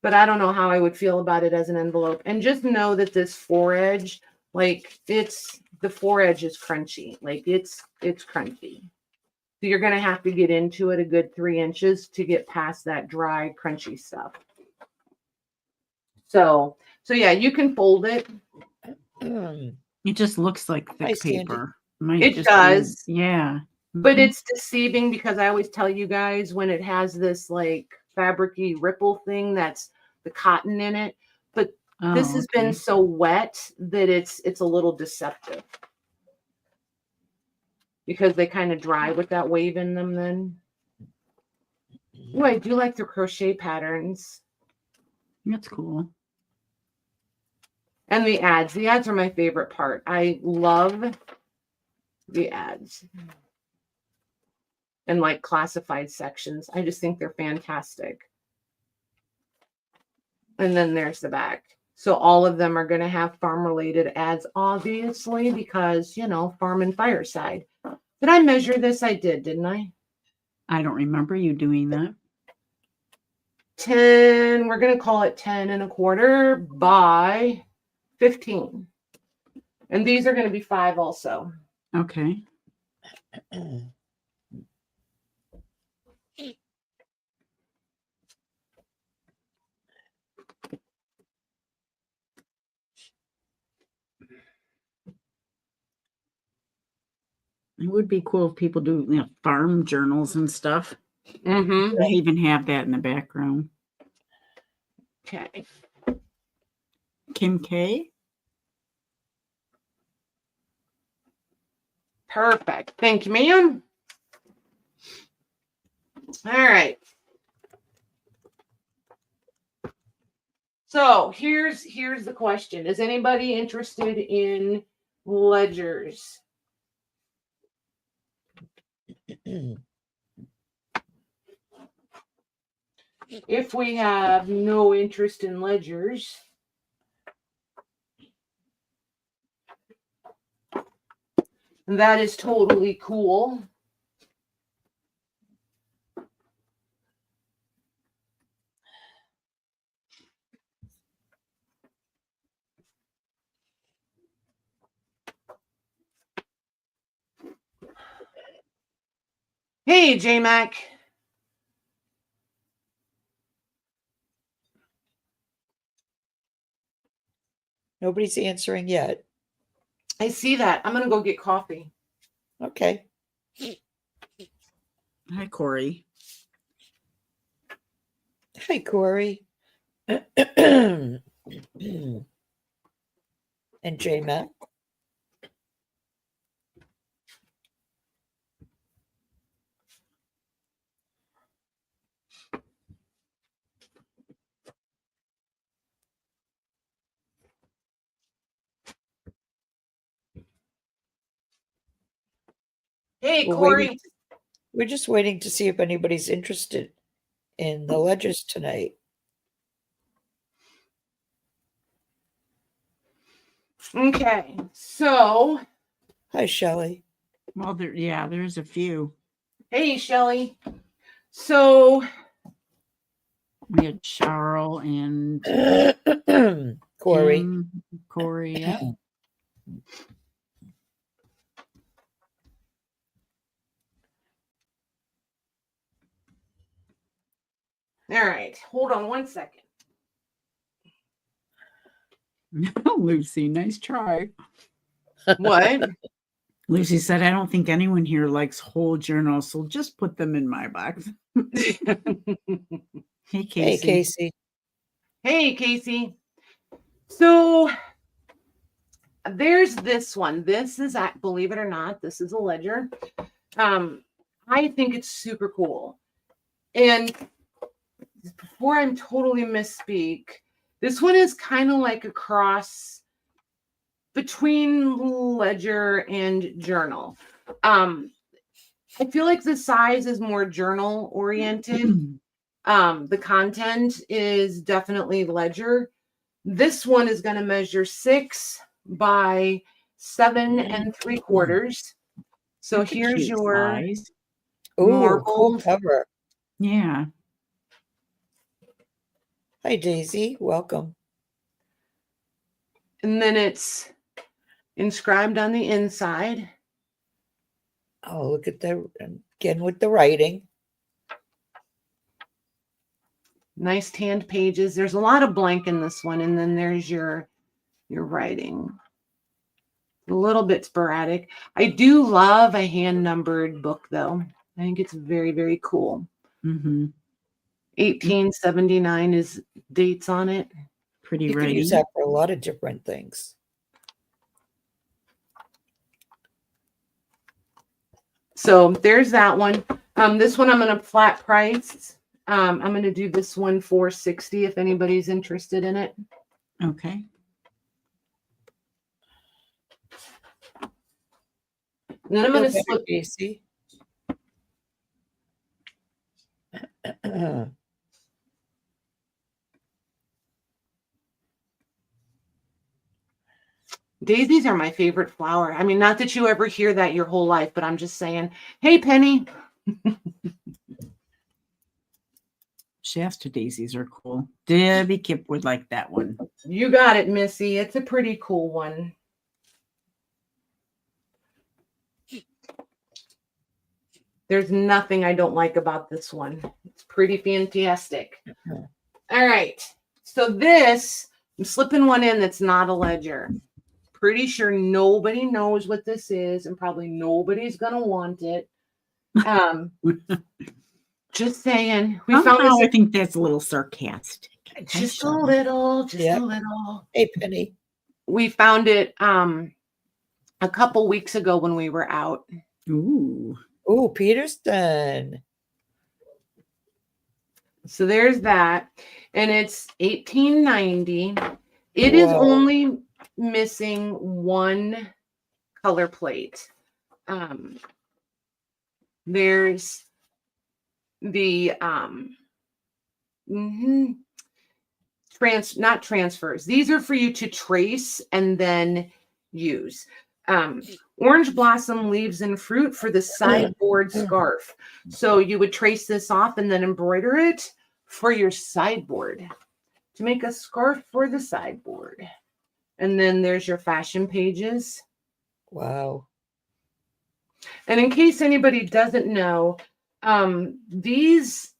But I don't know how I would feel about it as an envelope. And just know that this foredge, like the foredge is crunchy. Like it's crunchy. So you're going to have to get into it a good 3 inches to get past that dry, crunchy stuff. So yeah, you can fold it. It just looks like thick paper. It does. Yeah. But it's deceiving because I always tell you guys when it has this like fabricy ripple thing that's the cotton in it. But this has been so wet that it's a little deceptive. Because they kind of dry with that wave in them then. Oh, I do like the crochet patterns. That's cool. And the ads. The ads are my favorite part. I love the ads. And like classified sections. I just think they're fantastic. And then there's the back. So all of them are going to have farm-related ads, obviously, because, you know, farm and fireside. Did I measure this? I did, didn't I? I don't remember you doing that. 10, we're going to call it 10.25 by 15. And these are going to be 5 also. Okay. It would be cool if people do, you know, farm journals and stuff. Mm-hmm. I even have that in the background. Okay. Kim K. Perfect. Thank you, ma'am. All right. So here's the question. Is anybody interested in ledgers? If we have no interest in ledgers, that is totally cool. Hey, J-Mac. Nobody's answering yet. I see that. I'm going to go get coffee. Okay. Hi, Corey. Hi, Corey. And J-Mac. Hey, Corey. We're just waiting to see if anybody's interested in the ledgers tonight. Okay, so. Hi, Shelley. Well, there's a few. Hey, Shelley. So. We had Cheryl and Corey. Corey, yeah. All right, hold on one second. Lucy, nice try. What? Lucy said, I don't think anyone here likes whole journals, so just put them in my box. Hey, Casey. Hey, Casey. Hey, Casey. So there's this one. This is, believe it or not, this is a ledger. I think it's super cool. And before I'm totally misspeak, this one is kind of like a cross between ledger and journal. I feel like the size is more journal oriented. The content is definitely ledger. This one is going to measure 6 by 7 3/4. So here's your cool cover. Yeah. Hi, Daisy. Welcome. And then it's inscribed on the inside. Oh, look at that again with the writing. Nice tanned pages. There's a lot of blank in this one, and then there's your writing. A little bit sporadic. I do love a hand numbered book, though. I think it's very, very cool. 1879 is dates on it. Pretty You writing. can use that for a lot of different things. So there's that one. This one I'm going to flat price. I'm going to do this one for $60 if anybody's interested in it. Okay. And then I'm going to slip. Casey. Daisies are my favorite flower. I mean, not that you ever hear that your whole life, but I'm just saying, hey, Penny. Shasta daisies are cool. Debbie Kip would like that one. You got it, Missy. It's a pretty cool one. There's nothing I don't like about this one. It's pretty fantastic. All right. So this, I'm slipping one in that's not a ledger. Pretty sure nobody knows what this is, and probably nobody's going to want it. Just saying. We found this. I think that's a little sarcastic. Just a little. A little. Hey, Penny. We found it a couple weeks ago when we were out. Ooh, Peterson. So there's that. And it's $18.90. It is only missing one color plate. There's the not transfers. These are for you to trace and then use. Orange blossom leaves and fruit for the sideboard scarf. So you would trace this off and then embroider it for your sideboard to make a scarf for the sideboard. And then there's your fashion pages. Wow. And in case anybody doesn't know, these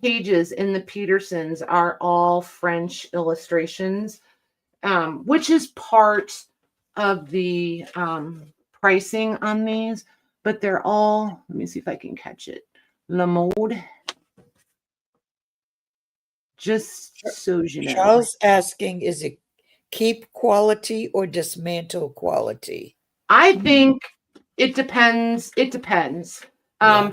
pages in the Petersons are all French illustrations, which is part of the pricing on these, but they're all, let me see if I can catch it. Le Mode. Just so you know. Charles asking, is it keep quality or dismantle quality? I think it depends. It depends.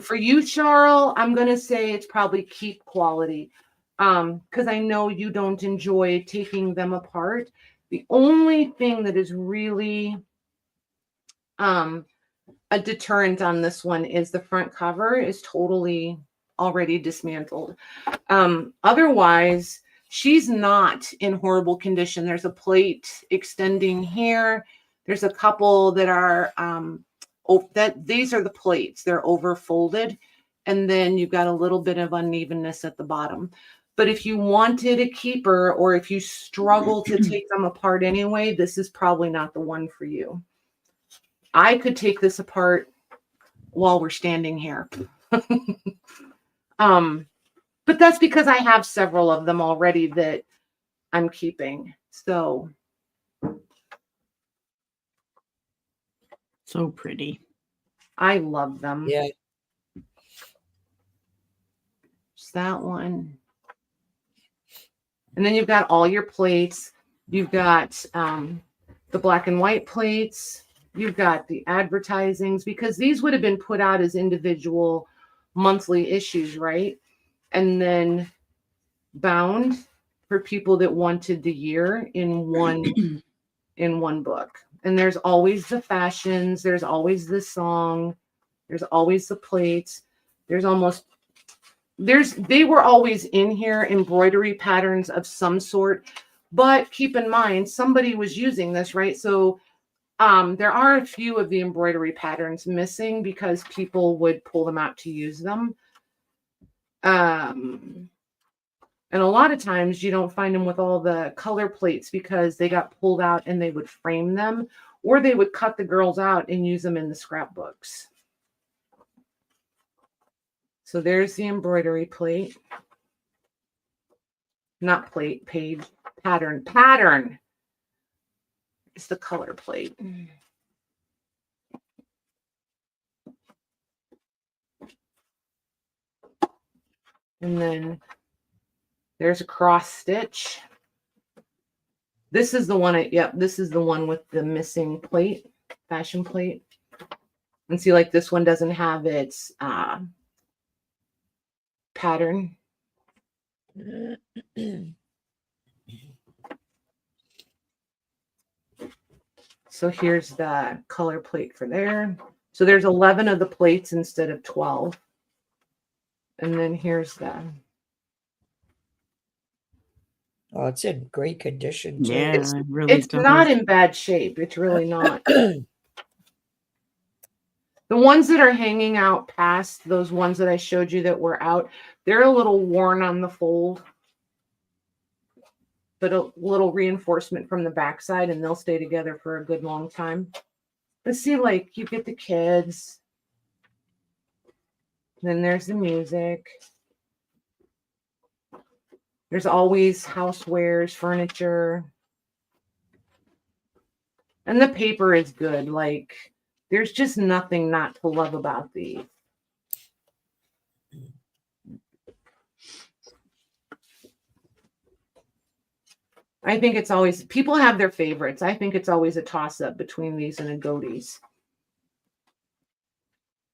For you, Charles, I'm going to say it's probably keep quality because I know you don't enjoy taking them apart. The only thing that is really a deterrent on this one is the front cover is totally already dismantled. Otherwise, She's not in horrible condition. There's a plate extending here. There's a couple that are, these are the plates. They're over folded. And then you've got a little bit of unevenness at the bottom. But if you wanted a keeper, or if you struggle to take them apart anyway, this is probably not the one for you. I could take this apart while we're standing here. But that's because I have several of them already that I'm keeping. So pretty. I love them. Yeah. Just that one. And then you've got all your plates. You've got the black and white plates. You've got the advertisings, because these would have been put out as individual monthly issues, right? And then bound for people that wanted the year in one book. And there's always the fashions, there's always the song, there's always the plates, they were always in here, embroidery patterns of some sort. But keep in mind, somebody was using this, right? So there are a few of the embroidery patterns missing because people would pull them out to use them. And a lot of times you don't find them with all the color plates because they got pulled out and they would frame them, or they would cut the girls out and use them in the scrapbooks. So there's the embroidery plate. Not plate, page, pattern. Pattern. It's the color plate. And then there's a cross stitch. This is the one, this is the one with the missing plate, fashion plate. And see, like this one doesn't have its pattern. So here's the color plate for there. So there's 11 of the plates instead of 12. And then here's the. Oh, it's in great condition too. Yeah, it's not in bad shape. It's really not. The ones that are hanging out past those ones that I showed you that were out, they're a little worn on the fold, but a little reinforcement from the backside, and they'll stay together for a good long time. But see, like you get the kids. Then there's the music. There's always housewares, furniture. And the paper is good. Like, there's just nothing not to love about these. I think it's always, people have their favorites. I think it's always a toss-up between these and a Godey's.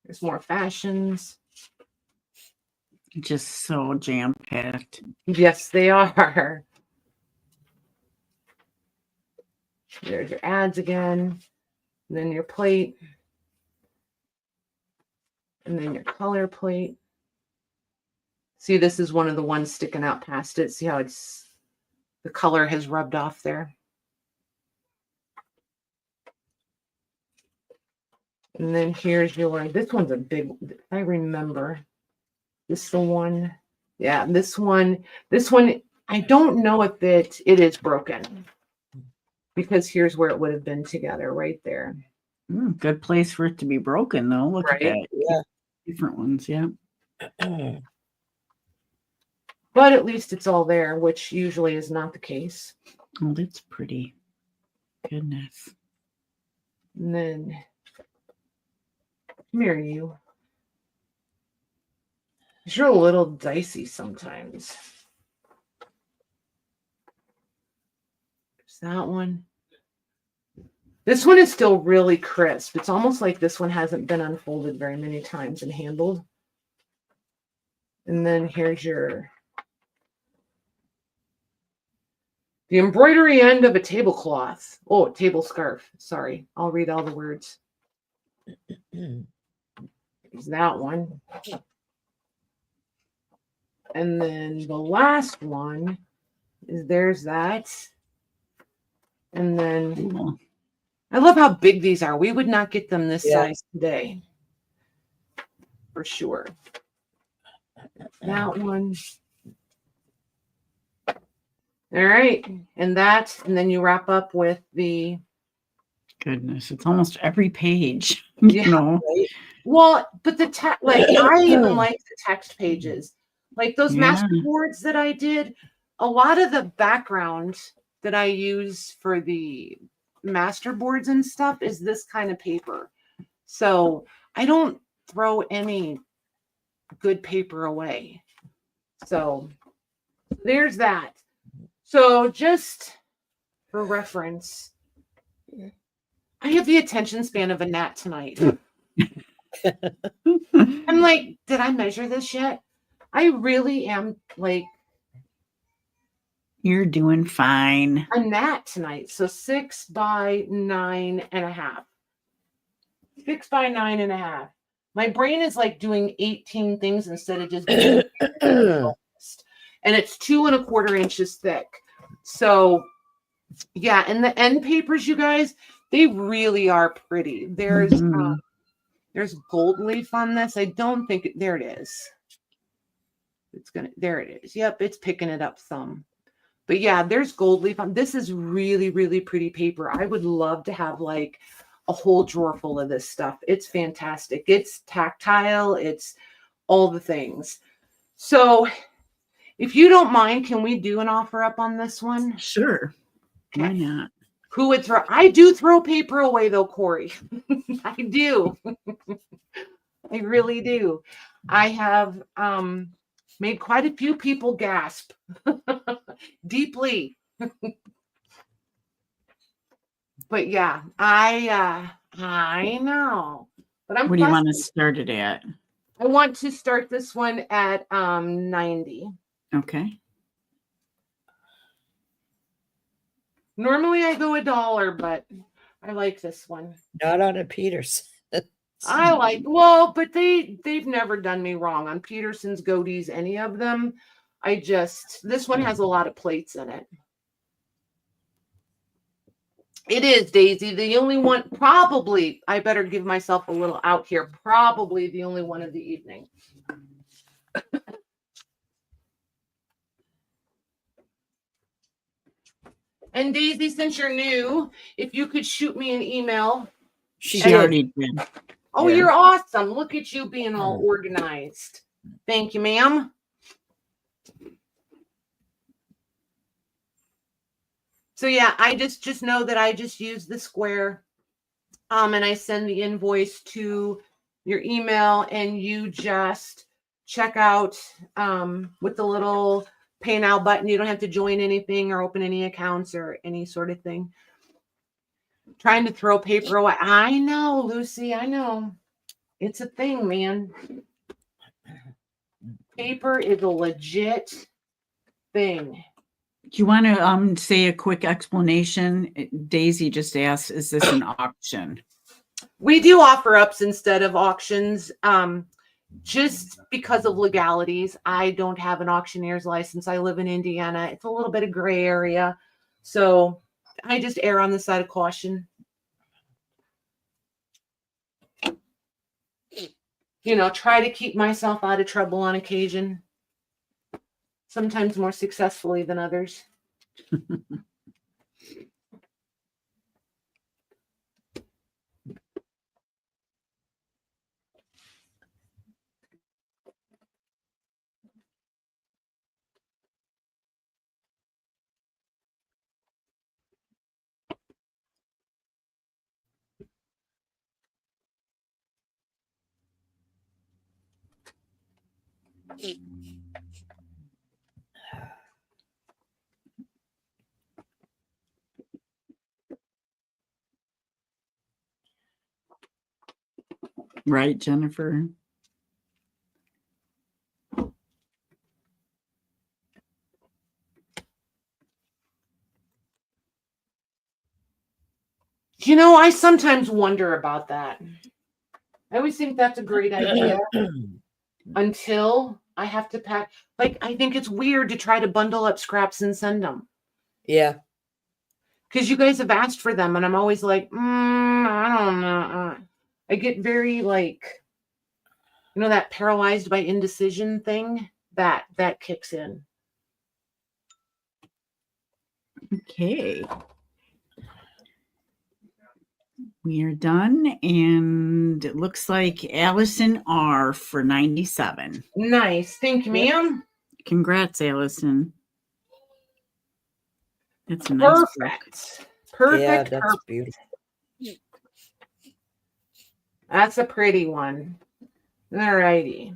There's more fashions. Just so jam-packed. Yes, they are. There's your ads again. And then your plate. And then your color plate. See, this is one of the ones sticking out past it. See how it's, the color has rubbed off there. And then here's your, this one's a big, I remember. This is the one. Yeah, this one, I don't know if it is broken. Because here's where it would have been together, right there. Good place for it to be broken, though. Look at that. Yeah. Different ones, yeah. But at least it's all there, which usually is not the case. Oh, that's pretty. Goodness. And then, come here, you. You're a little dicey sometimes. There's that one. This one is still really crisp. It's almost like this one hasn't been unfolded very many times and handled. And then here's your the embroidery end of a tablecloth. Oh, table scarf. Sorry, I'll read all the words. There's that one. And then the last one there's that. And then I love how big these are. We would not get them this size today. For sure. That one. All right. And then you wrap up with the. Goodness, it's almost every page. Yeah. You know? Well, but the text, like I even like the text pages. Like those master boards that I did, a lot of the background that I use for the master boards and stuff is this kind of paper. So I don't throw any good paper away. So there's that. So just for reference, I have the attention span of a gnat tonight. I'm like, did I measure this yet? I really am like. You're doing fine. A gnat tonight. So 6 by 9.5. 6 by 9.5. My brain is like doing 18 things instead of just being focused. And it's 2 1/4 inches thick. So yeah, and the end papers, you guys, they really are pretty. There's gold leaf on this. I don't think there it is. There it is. Yep, it's picking it up some. But yeah, there's gold leaf on this. Is really, really pretty paper. I would love to have like a whole drawer full of this stuff. It's fantastic. It's tactile. It's all the things. So if you don't mind, can we do an offer up on this one? Sure. Why not? Who would throw? I do throw paper away though, Corey. I do. I really do. I have made quite a few people gasp deeply. But yeah, I know. But what do you want to start it at? I want to start this one at 90. Okay. Normally I go $1, but I like this one. Not on a Peterson. I like, well, but they've never done me wrong on Peterson's, Godey's, any of them. This one has a lot of plates in it. It is, Daisy, the only one, probably, I better give myself a little out here, probably the only one of the evening. And Daisy, since you're new, if you could shoot me an email. She already did. Oh, yeah. You're awesome. Look at you being all organized. Thank you, ma'am. So yeah, I just know that I just use the square, and I send the invoice to your email, and you just check out with the little pay now button. You don't have to join anything or open any accounts or any sort of thing. Trying to throw paper away. I know, Lucy. I know. It's a thing, man. Paper is a legit thing. Do you want to say a quick explanation? Daisy just asked, is this an auction? We do offer ups instead of auctions. Just because of legalities. I don't have an auctioneer's license. I live in Indiana. It's a little bit of gray area. So I just err on the side of caution. You know, try to keep myself out of trouble on occasion. Sometimes more successfully than others. Right, Jennifer? You know, I sometimes wonder about that. I always think that's a great idea until I have to pack. Like, I think it's weird to try to bundle up scraps and send them. Yeah. Because you guys have asked for them, and I'm always like, I don't know. I get very, like, you know, that paralyzed by indecision thing, that kicks in. Okay. We are done, and it looks like Allison R for 97. Nice. Thank you, ma'am. Congrats, Allison. That's a nice book. Perfect. Yeah, that's beautiful. That's a pretty one. All righty.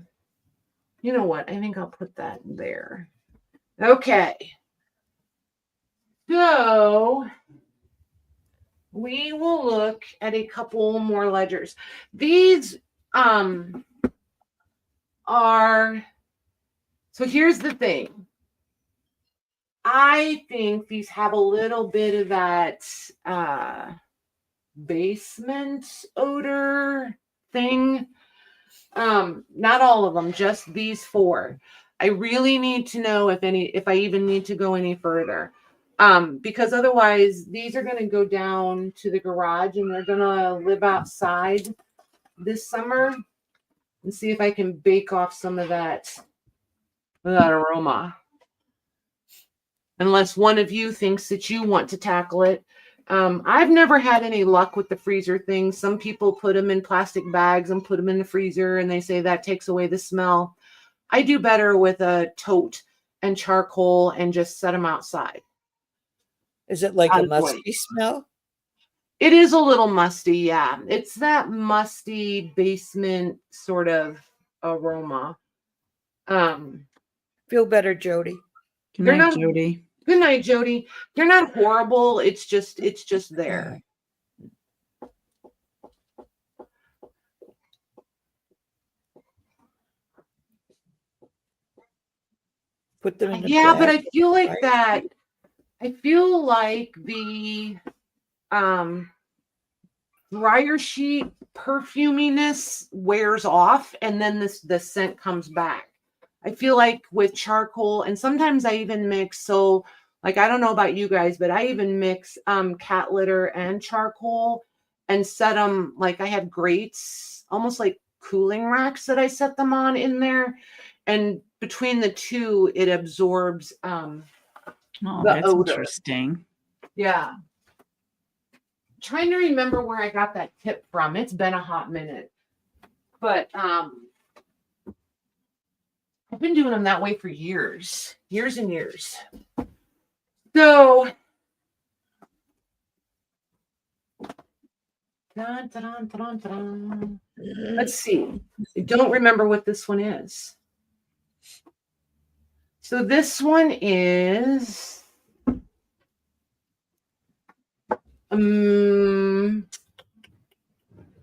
You know what? I think I'll put that there. Okay. So we will look at a couple more ledgers. These are, so here's the thing. I think these have a little bit of that basement odor thing. Not all of them, just these 4. I really need to know if I even need to go any further. Because otherwise these are going to go down to the garage and they're going to live outside this summer, and see if I can bake off some of that aroma. Unless one of you thinks that you want to tackle it. I've never had any luck with the freezer thing. Some people put them in plastic bags and put them in the freezer, and they say that takes away the smell. I do better with a tote and charcoal and just set them outside. Is it like a musty smell? It is a little musty, yeah. It's that musty basement sort of aroma. Feel better, Jody. Good night, Jody. Good night, Jody. They're not horrible. It's just there. Put them in the bag, but I feel like right? that. I feel like the dryer sheet perfuminess wears off, and then the scent comes back. I feel like with charcoal, and sometimes I even mix, so like, I don't know about you guys, but I even mix cat litter and charcoal and set them, like I have grates, almost like cooling racks that I set them on in there. And between the two, it absorbs the that's odor. Interesting. Yeah. Trying to remember where I got that tip from. It's been a hot minute. But I've been doing them that way for years and years. So, let's see. I don't remember what this one is. So this one is I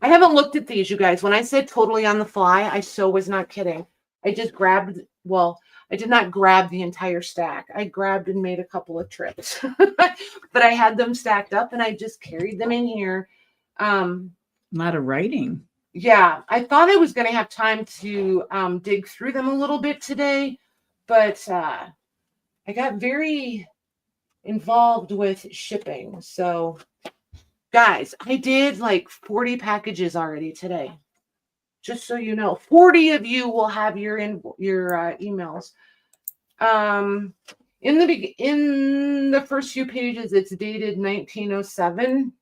haven't looked at these, you guys. When I said totally on the fly, I so was not kidding. I just grabbed, well, I did not grab the entire stack. I grabbed and made a couple of trips. But I had them stacked up and I just carried them in here. A lot of writing. Yeah, I thought I was going to have time to dig through them a little bit today, but I got very involved with shipping. So, guys, I did like 40 packages already today. Just so you know, 40 of you will have your emails. In the first few pages, it's dated 1907.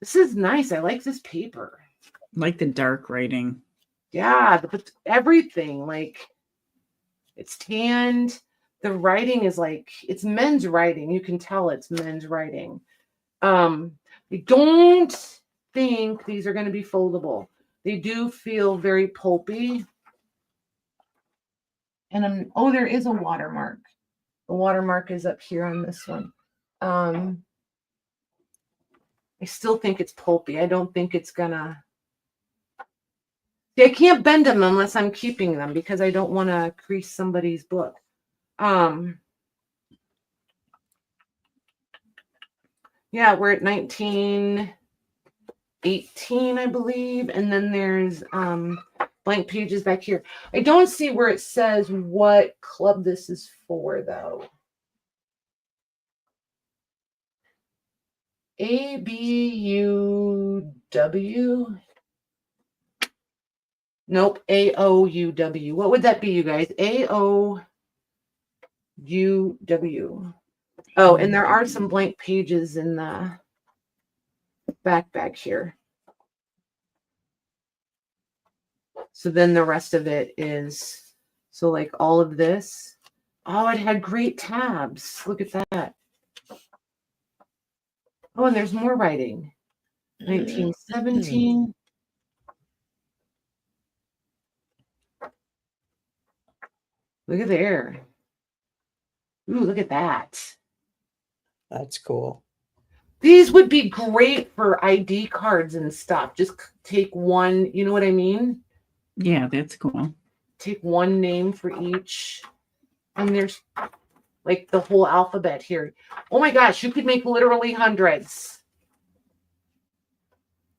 This is nice. I like this paper. I like the dark writing. Yeah, but everything, like, it's tanned. The writing is like, it's men's writing. You can tell it's men's writing. I don't think these are going to be foldable. They do feel very pulpy. And there is a watermark. The watermark is up here on this one. I still think it's pulpy. I don't think it's gonna. See, I can't bend them unless I'm keeping them because I don't want to crease somebody's book. Yeah, we're at 1918, I believe, and then there's blank pages back here. I don't see where it says what club this is for, though. ABUW. Nope, AOUW. What would that be, you guys? AOUW. Oh, and there are some blank pages in the back here. So then the rest of it is, so like all of this. Oh, it had great tabs. Look at that. Oh, and there's more writing. 1917. Look at there. Ooh, look at that. That's cool. These would be great for ID cards and stuff. Just take one, you know what I mean? Yeah, that's cool. Take one name for each. And there's like the whole alphabet here. Oh my gosh, you could make literally hundreds.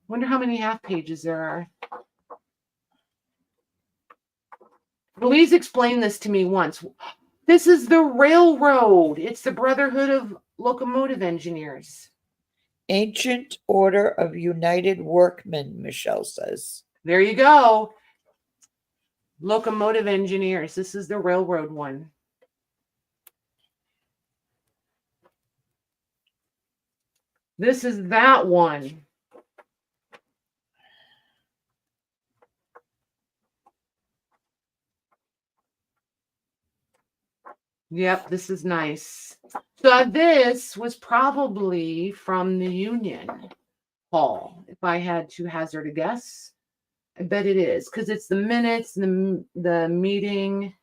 Wonder how many half pages there are. Louise explained this to me once. This is the railroad. It's the Brotherhood of Locomotive Engineers. Ancient Order of United Workmen, Michelle says. There you go. Locomotive Engineers. This is the railroad one. This is that one. Yep, this is nice. So this was probably from the Union Hall, if I had to hazard a guess. I bet it is, because it's the minutes, the meeting,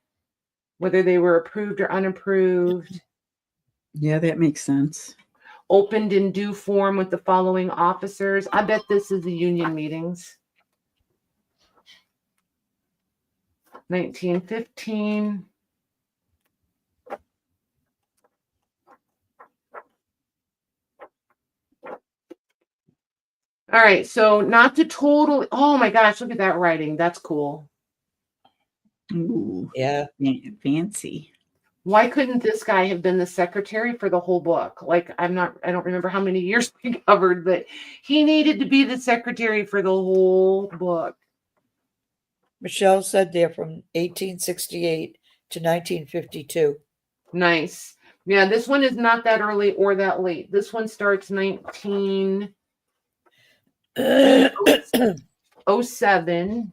whether they were approved or unapproved. Yeah, that makes sense. Opened in due form with the following officers. I bet this is the union meetings. 1915. All right, so not to totally, oh my gosh, look at that writing. That's cool. Ooh, yeah, fancy. Why couldn't this guy have been the secretary for the whole book? Like, I don't remember how many years we covered, but he needed to be the secretary for the whole book. Michelle said they're from 1868 to 1952. Nice. Yeah, this one is not that early or that late. This one starts 1907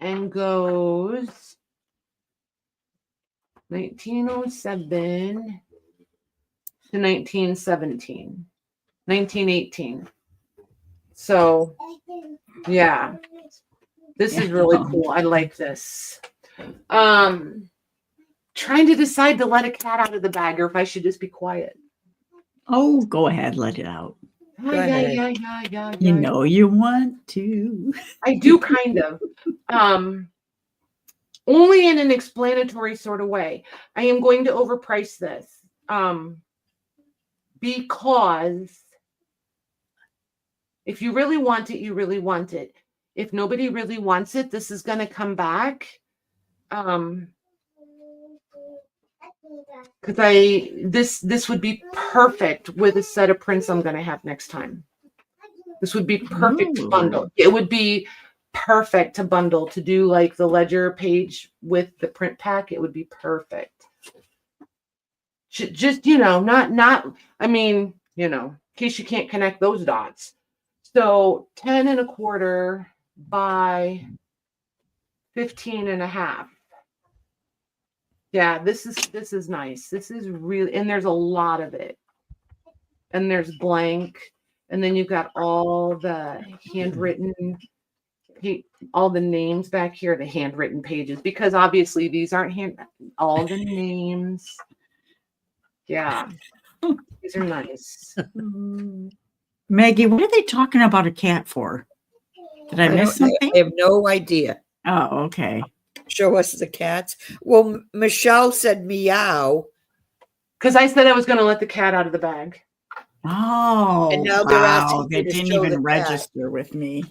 and goes 1907 to 1917, 1918. So, yeah, this is really cool. I like this. Trying to decide to let a cat out of the bag or if I should just be quiet. Oh, go ahead, let it out. Yeah. You know you want to. I do kind of. Only in an explanatory sort of way. I am going to overprice this. Because if you really want it, you really want it. If nobody really wants it, this is going to come back. Because this would be perfect with a set of prints I'm going to have next time. This would be perfect to bundle. It would be perfect to bundle, to do like the ledger page with the print pack. It would be perfect. Just, not, I mean, in case you can't connect those dots. So 10 1/4 by 15 1/2. Yeah, this is nice. This is really, and there's a lot of it. And there's blank, and then you've got all the handwritten, all the names back here, the handwritten pages, because obviously these aren't all the names. Yeah, these are nice. Maggie, what are they talking about a cat for? Did I miss something? I have no idea. Oh, okay. Show us the cats. Well, Michelle said meow. Because I said I was going to let the cat out of the bag. Oh, and now they're asking that you to didn't show even the register with me.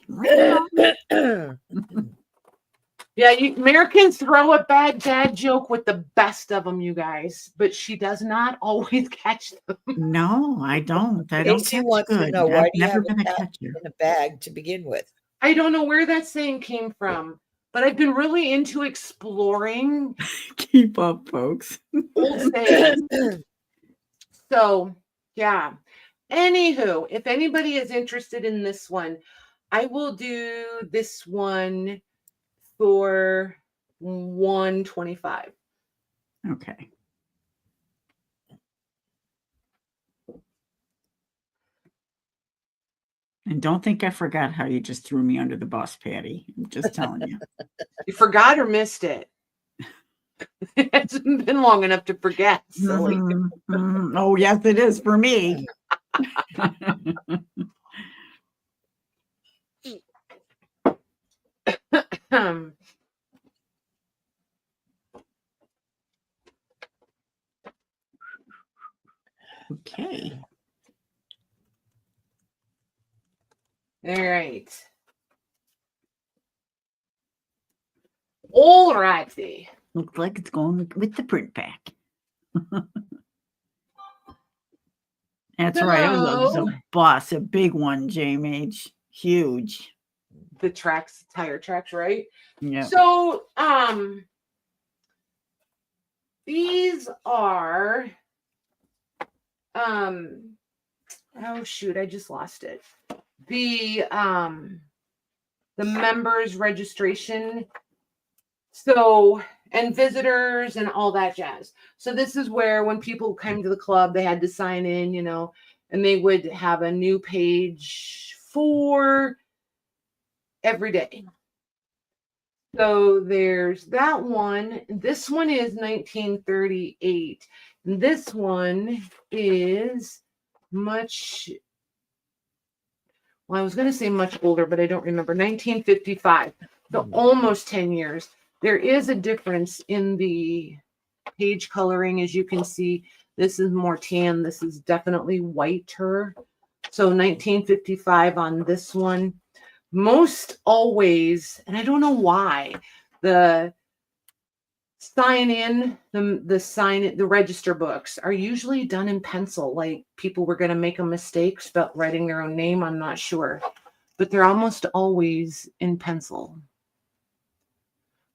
Yeah, Americans throw a bad dad joke with the best of them, you guys, but she does not always catch them. No, I don't. I don't catch wants good. to know, why I've do you never have been a a cat catcher. in a bag to begin with? I don't know where that saying came from, but I've been really into exploring. Keep up, folks. Old sayings. So, yeah. Anywho, if anybody is interested in this one, I will do this one for $125. Okay. And don't think I forgot how you just threw me under the bus, Patty. I'm just telling you. You forgot or missed it? It's been long enough to forget. Silly. Oh, yes, it is for me. Okay. All right. All righty. Looks like it's going with the print pack. That's right. It was a bus, a big one, JMH. Huge. The tracks, tire tracks, right? Yeah. So, these are, oh shoot, I just lost it. The members registration. So, and visitors and all that jazz. So this is where when people came to the club, they had to sign in, you know, and they would have a new page for every day. So there's that one. This one is 1938. And this one is much, well, I was going to say much older, but I don't remember. 1955. So almost 10 years. There is a difference in the page coloring. As you can see, this is more tan. This is definitely whiter. So 1955 on this one. Most always, and I don't know why, the sign in, the register books are usually done in pencil. Like people were going to make a mistake about writing their own name. I'm not sure, but they're almost always in pencil.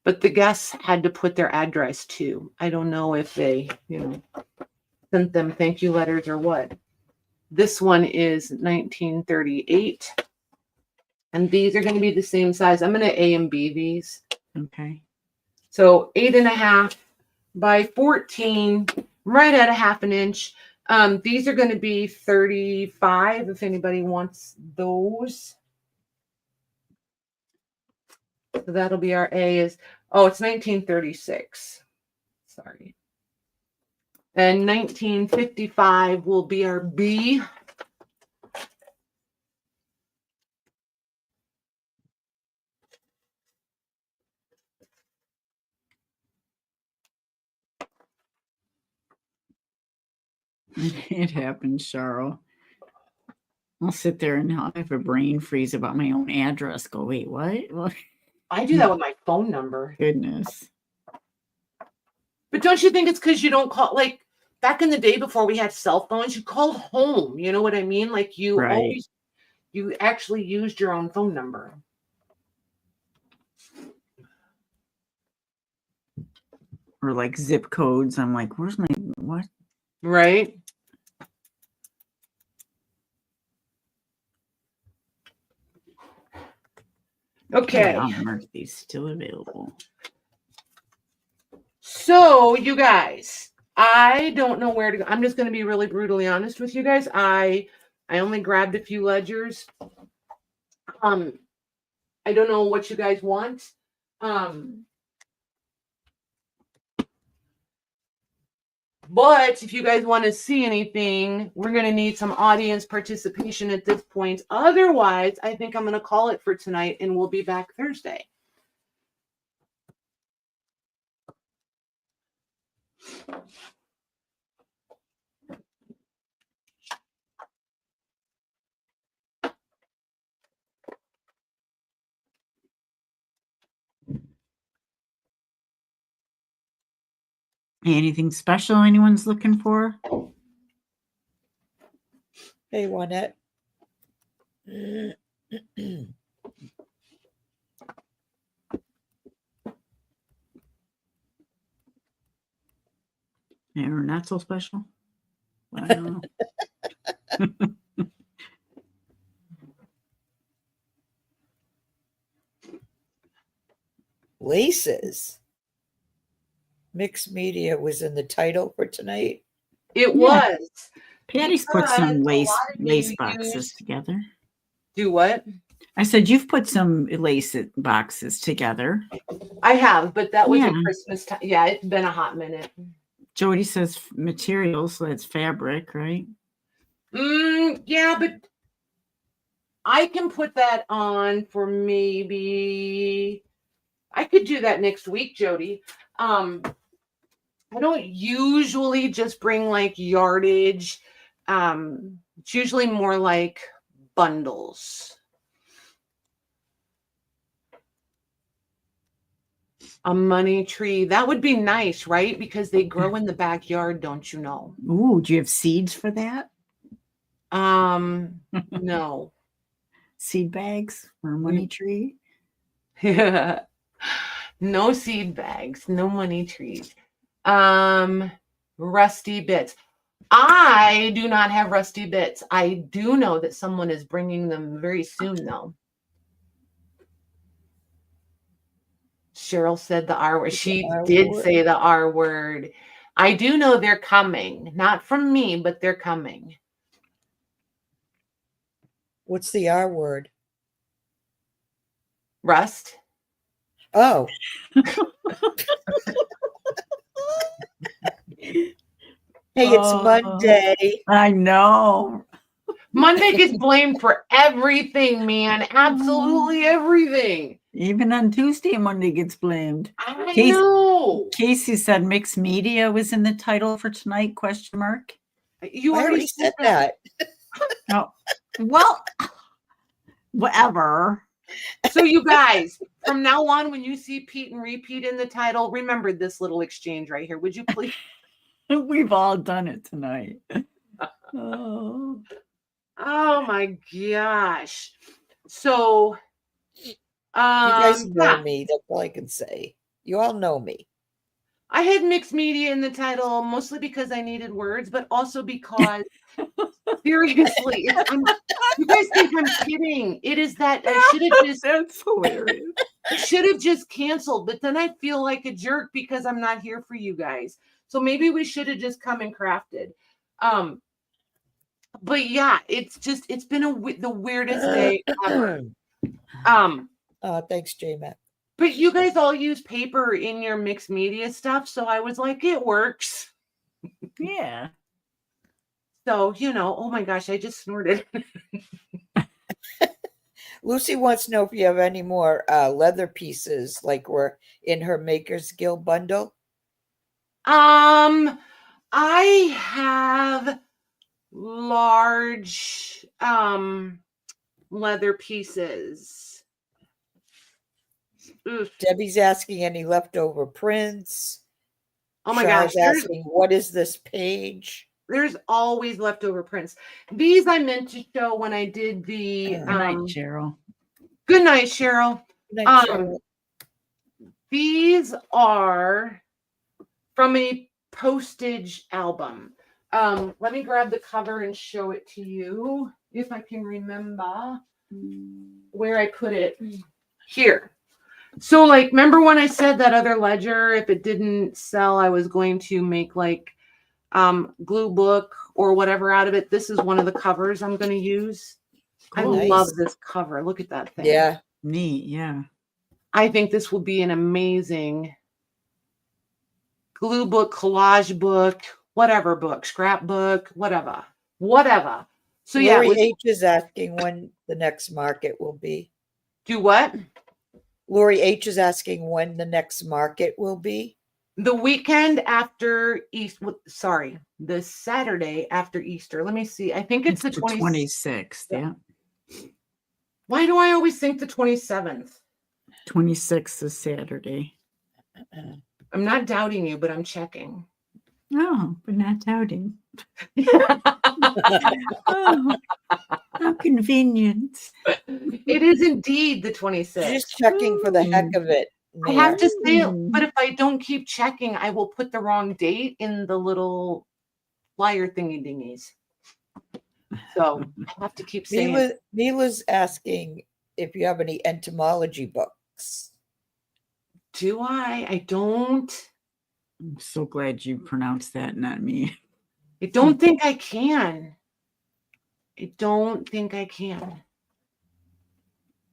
But the guests had to put their address too. I don't know if they, you know, sent them thank you letters or what. This one is 1938. And these are going to be the same size. I'm going to A and B these. Okay. So 8.5 by 14, right at a half an inch. These are going to be 35 if anybody wants those. So that'll be our A is, oh, it's 1936. Sorry. And 1955 will be our B. It happens, Cheryl. I'll sit there and I'll have a brain freeze about my own address. Go, wait, what? I do that with my phone number. Goodness. But don't you think it's because you don't call, like back in the day before we had cell phones, you called home. You know what I mean? Like you always, you actually used your own phone number. Or like zip codes. I'm like, where's my, what? Right. Okay. Are these still available? So you guys, I don't know where to go. I'm just going to be really brutally honest with you guys. I only grabbed a few ledgers. I don't know what you guys want. But if you guys want to see anything, we're going to need some audience participation at this point. Otherwise, I think I'm going to call it for tonight and we'll be back Thursday. Anything special anyone's looking for? Hey, Juanette. Or not so special? I don't know. Laces. Mixed media was in the title for tonight. It was. Patty's put some lace you boxes together. Do what? I said you've put some lace boxes together. I have, but that was at Christmas time. Yeah, it's been a hot minute. Jody says materials, so it's fabric, right? Yeah, but I can put that on for maybe. I could do that next week, Jody. I don't usually just bring like yardage. It's usually more like bundles. A money tree. That would be nice, right? Because they grow in the backyard, don't you know? Ooh, do you have seeds for that? No. Seed bags for a money tree? Yeah. No seed bags, no money trees. Rusty bits. I do not have rusty bits. I do know that someone is bringing them very soon, though. Cheryl said the R word. She did say the R word. I do know they're coming. Not from me, but they're coming. What's the R word? Rust. Oh. Hey, it's Monday. I know. Monday gets blamed for everything, man. Absolutely everything. Even on Tuesday, Monday gets blamed. I know. Casey said mixed media was in the title for tonight, question mark. You already said that. Oh, well, whatever. So you guys, from now on, when you see Pete and Repeat in the title, remember this little exchange right here. Would you please? We've all done it tonight. Oh my gosh. So you guys know me. That's all I can say. You all know me. I had mixed media in the title, mostly because I needed words, but also because seriously, you guys think I'm kidding. It is that I should have just that's hilarious. I should have just canceled, but then I feel like a jerk because I'm not here for you guys. So maybe we should have just come and crafted. But yeah, it's been the weirdest day ever. Thanks, J-Mac. But you guys all use paper in your mixed media stuff, so I was like, it works. Yeah. So, oh my gosh, I just snorted. Lucy wants to know if you have any more leather pieces like were in her Maker's Guild bundle. I have large leather pieces. Oof. Debbie's asking any leftover prints. Oh my gosh. Asking, what is this page? There's always leftover prints. These I meant to show when I did the Good night, Cheryl. Good night, Cheryl. Good night, Cheryl. These are from a postage album. Let me grab the cover and show it to you if I can remember where I put it. Here. So, like, remember when I said that other ledger, if it didn't sell, I was going to make like glue book or whatever out of it. This is one of the covers I'm going to use. Cool. I love this cover. Look at that thing. Yeah. Neat. Yeah. I think this will be an amazing glue book, collage book, whatever book, scrapbook, whatever. So Lori H is asking when the next market will be. Do what? Lori H is asking when the next market will be. The weekend after Easter. Sorry, the Saturday after Easter. Let me see. I think it's the 26th. Yeah. Why do I always think the 27th? 26th is Saturday. I'm not doubting you, but I'm checking. Oh, but not touting. Oh, how convenient. It is indeed the 26th. Just checking for the heck of it. I have to say it, but if I don't keep checking, I will put the wrong date in the little flyer thingy dingies. So I have to keep saying. Mila's asking if you have any entomology books. Do I? I don't. I'm so glad you pronounced that, not me. I don't think I can. I don't think I can.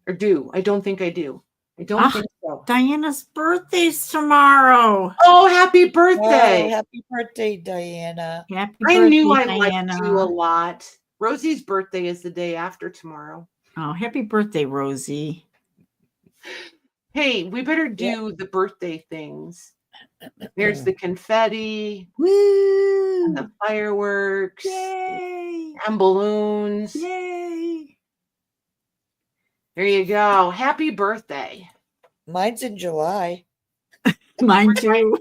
Or do. I don't think I do. I don't think so. Diana's birthday's tomorrow. Oh, happy birthday. Oh, happy birthday, Diana. Happy I birthday, knew I Diana. liked you a lot. Rosie's birthday is the day after tomorrow. Oh, happy birthday, Rosie. Hey, we better do the birthday things. There's the confetti. Woo! And the fireworks. Yay! And balloons. Yay! There you go. Happy birthday. Mine's in July. Mine too.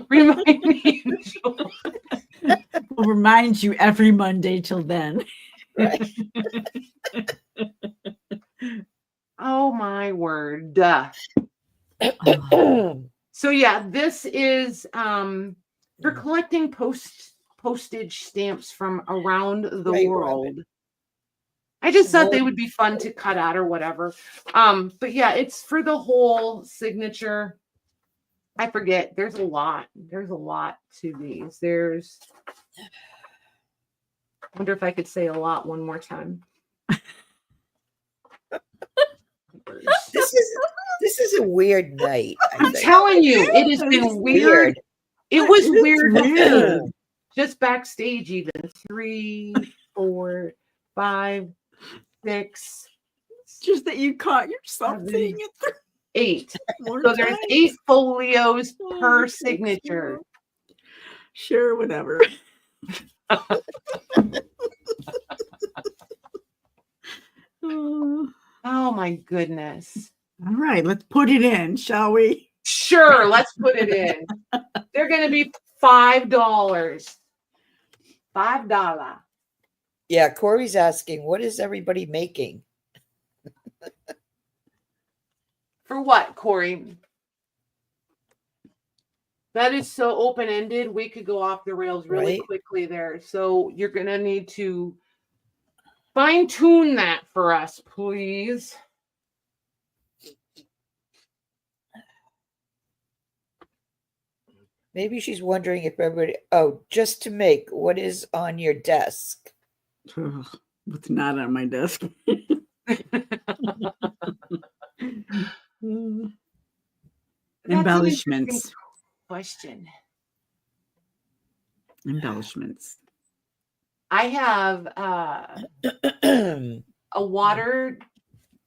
Remind me. We'll remind you every Monday till then. Right. Oh my word. So yeah, this is for collecting postage stamps from around the world. Robin. I just thought they would be fun to cut out or whatever. But yeah, it's for the whole signature. I forget. There's a lot. There's a lot to these. There's. I wonder if I could say a lot one more time. This is a weird night. I'm telling you, it has been weird. It was weird. Just backstage, even 3, 4, 5, 6. It's just that you caught yourself saying it. 8. So there's 8 folios per signature. Sure, whatever. Oh my goodness. All right, let's put it in, shall we? Sure, let's put it in. They're going to be $5. $5. Yeah, Corey's asking, what is everybody making? For what, Corey? That is so open-ended. We could go off the rails really quickly there. So you're going to need to fine-tune that for us, please. Maybe she's wondering if everybody, just to make, what is on your desk? What's not on my desk? Embellishments. Question. Embellishments. I have a water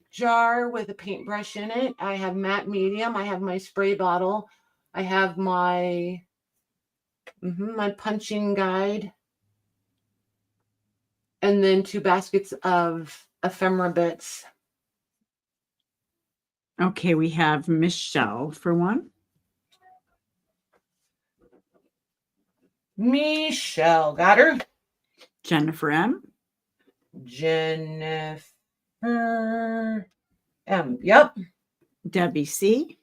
jar with a paintbrush in it. I have matte medium. I have my spray bottle. I have my my punching guide. And then 2 baskets of ephemera bits. Okay, we have Michelle for one. Michelle, got her? Jennifer M. Jennifer M. Yep. Debbie C.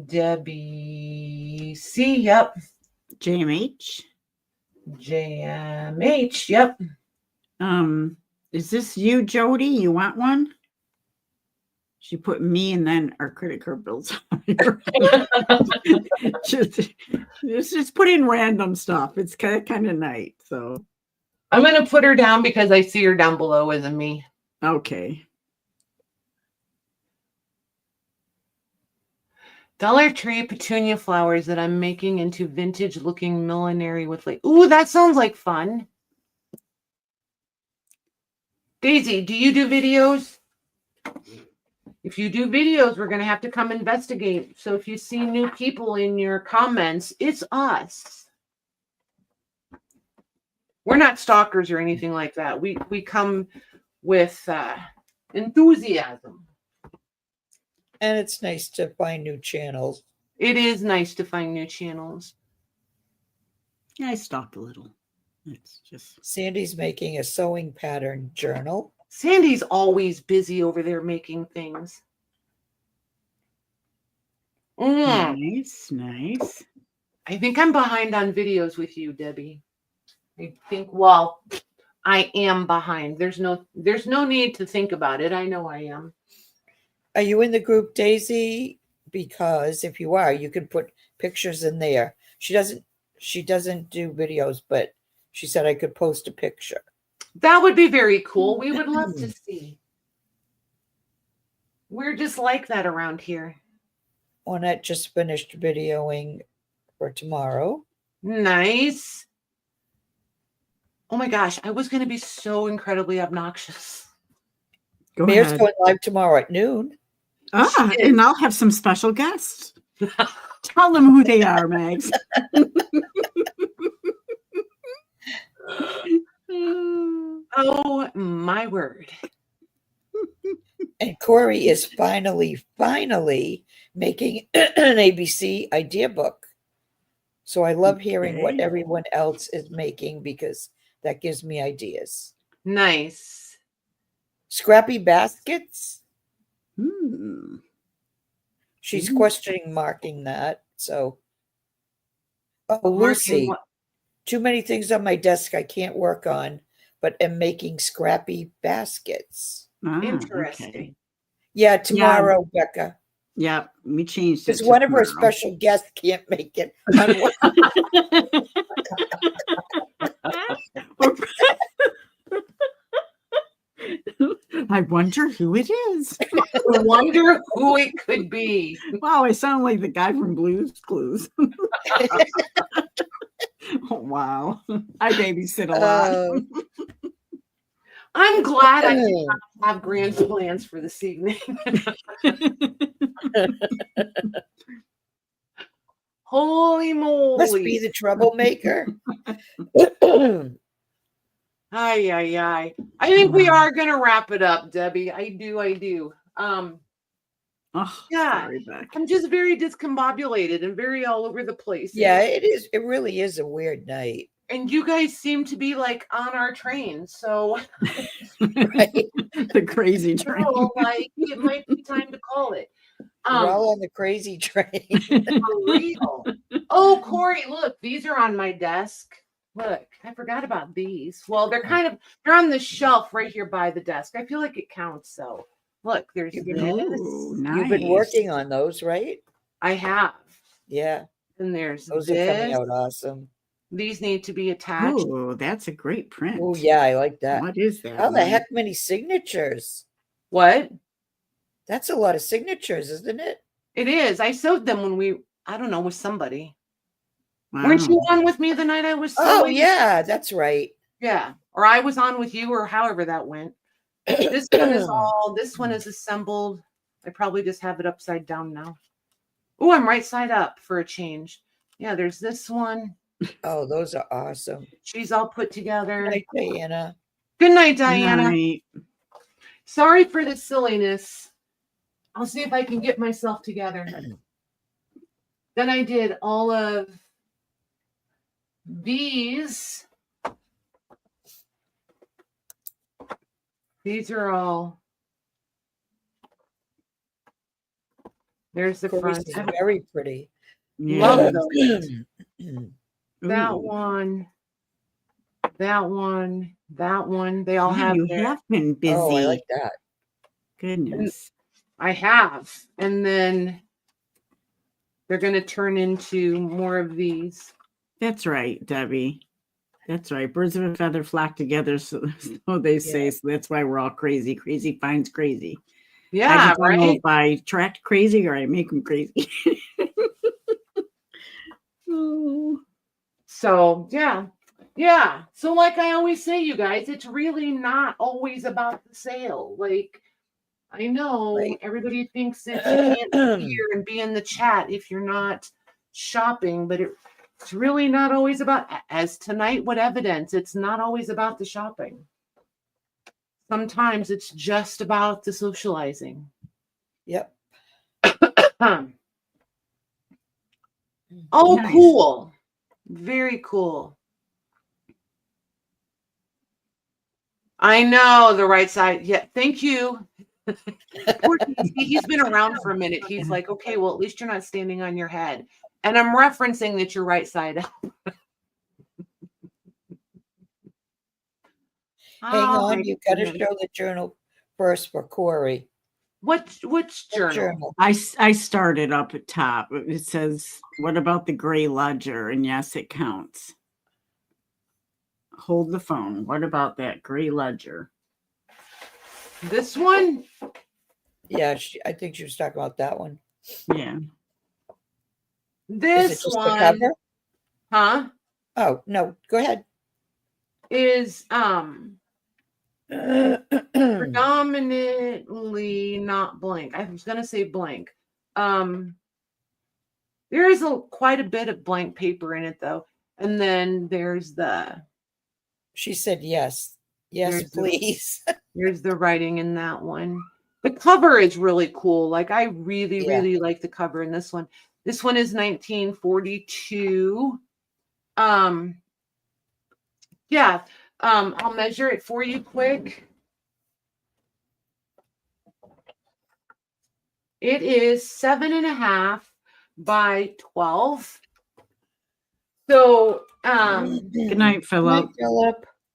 Debbie C. Yep. JMH. JMH. Yep. Is this you, Jody? You want one? She put me and then our credit card bills on here. just put in random stuff. It's kind of night. So I'm going to put her down because I see her down below as a me. Okay. Dollar Tree petunia flowers that I'm making into vintage looking millinery with like, ooh, that sounds like fun. Daisy, do you do videos? If you do videos, we're going to have to come investigate. So if you see new people in your comments, it's us. We're not stalkers or anything like that. We come with enthusiasm. And it's nice to find new channels. It is nice to find new channels. Yeah, I stalked a little. It's just Sandy's making a sewing pattern journal. Sandy's always busy over there making things. nice, nice. I think I'm behind on videos with you, Debbie. I think, well, I am behind. There's no need to think about it. I know I am. Are you in the group, Daisy? Because if you are, you can put pictures in there. She doesn't do videos, but she said I could post a picture. That would be very cool. We would love to see. We're just like that around here. Onette just finished videoing for tomorrow. Nice. Oh my gosh, I was going to be so incredibly obnoxious. Mayor's going live tomorrow at noon. And I'll have some special guests. Tell them who they are, Mags. Oh my word. And Corey is finally making an ABC idea book. So I love hearing what everyone else is making because that gives me ideas. Nice. Scrappy baskets. Hmm. She's questioning marking that. So, Lucy, too many things on my desk I can't work on, but am making scrappy baskets. Interesting. Okay. Yeah, tomorrow, Becca. Yeah, we changed it. Because one of our special guests can't make it. I wonder who it is. I wonder who it could be. Wow, I sound like the guy from Blue's Clues. Oh, wow. I babysit a lot. I'm glad I did not have grand plans for this evening. Holy moly. Must be the troublemaker. I think we are going to wrap it up, Debbie. I do. Yeah, I'm just very discombobulated and very all over the place. Yeah, it is. It really is a weird night. And you guys seem to be like on our train, so right? The crazy train. So, like it might be time to call it. We're all on the crazy train. For real. Oh, Corey, look, these are on my desk. Look, I forgot about these. Well, they're on the shelf right here by the desk. I feel like it counts. So look, there's this. Nice. You've been working on those, right? I have. Yeah. And there's those this. are coming out awesome. These need to be attached. Oh, that's a great print. Oh, yeah, I like that. What is that? How the heck many signatures? What? That's a lot of signatures, isn't it? It is. I sewed them when I don't know, with somebody. Wow. Weren't you on with me the night I was sewing? Oh, yeah, that's right. Yeah. Or I was on with you or however that went. This one is assembled. I probably just have it upside down now. Oh, I'm right side up for a change. Yeah, there's this one. Oh, those are awesome. She's all put together. Good night, Diana. Good night, Diana. Good night. Sorry for the silliness. I'll see if I can get myself together. Then I did all of these. These are all. There's the front. Very pretty. Yeah. Love those. That one. That one. That one. They all have. You have been busy. Oh, I like that. Goodness. I have. And then they're going to turn into more of these. That's right, Debbie. That's right. Birds of a feather flock together, so they say. So that's why we're all crazy. Crazy finds crazy. Yeah, I don't know if I attract crazy or I make them crazy. Oh. So, yeah. So like I always say, you guys, it's really not always about the sale. Like, I know everybody thinks that you can't be here and be in the chat if you're not shopping, but it's really not always about, as tonight would evidence, it's not always about the shopping. Sometimes it's just about the socializing. Yep. Oh, nice. Cool. Very cool. I know the right side. Yeah, thank you. Poor Casey, he's been around for a minute. He's like, okay, well, at least you're not standing on your head. And I'm referencing that you're right side up. Hang on, you got to show the journal first for Corey. Which journal? I started up at top. It says, what about the gray ledger? And yes, it counts. Hold the phone. What about that gray ledger? This one? Yeah, I think she was talking about that one. Yeah. This one. The cover? Huh? Oh, no, go ahead. Is predominantly not blank. I was going to say blank. There is quite a bit of blank paper in it, though. And then there's the... She said yes. Yes, please. Here's the writing in that one. The cover is really cool. Like, I really like the cover in this one. This one is 1942. Yeah. I'll measure it for you quick. It is 7.5 by 12. So, good night, Philip.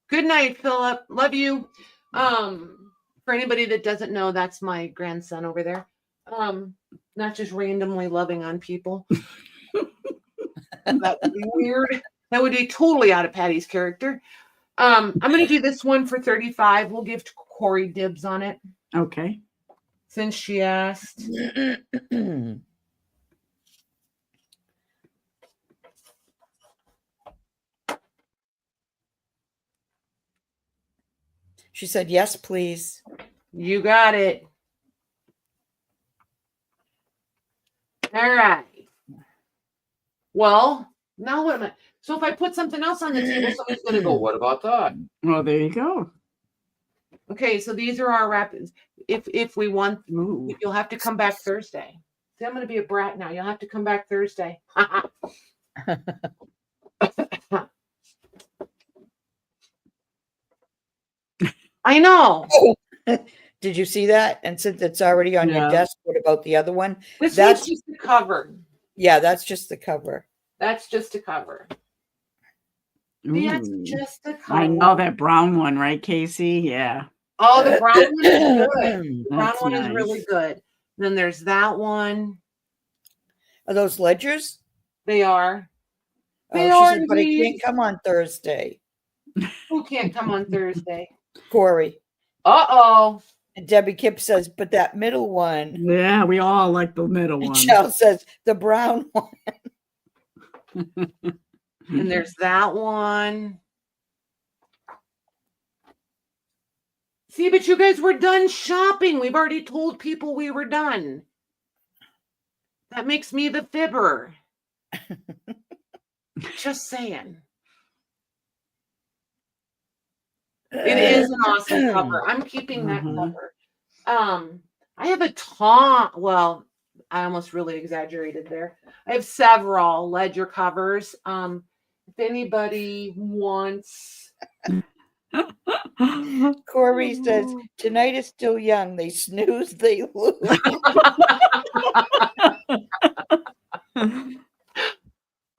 Good night, Philip. Love you. For anybody that doesn't know, that's my grandson over there. Not just randomly loving on people. That would be weird. That would be totally out of Patty's character. I'm going to do this one for 35. We'll give Corey dibs on it. Okay. Since she asked. She said, yes, please. You got it. All right. Well, now what am I? So if I put something else on the table, somebody's going to go, what about that? Well, there you go. Okay, so these are our rapids. If we want, you'll have to come back Thursday. See, I'm going to be a brat now. You'll have to come back Thursday. I know. Did you see that? And since it's already on your desk, what about the other one? That's just the cover. Yeah, that's just the cover. That's just a cover. That's just a cover. I know that brown one, right, Casey? Yeah. Oh, the brown one is good. The brown one is really good. Then there's that one. Are those ledgers? They are. They are. Said, but it can't come on Thursday. Who can't come on Thursday? Corey. Uh-oh. And Debbie Kipp says, but that middle one. Yeah, we all like the middle one. Michelle says, the brown one. And there's that one. See, but you guys were done shopping. We've already told people we were done. That makes me the fibber. Just saying. It is an awesome cover. I'm keeping that cover. I have a ton. Well, I almost really exaggerated there. I have several ledger covers. If anybody wants. Corey says, tonight is still young. They snooze, they lose.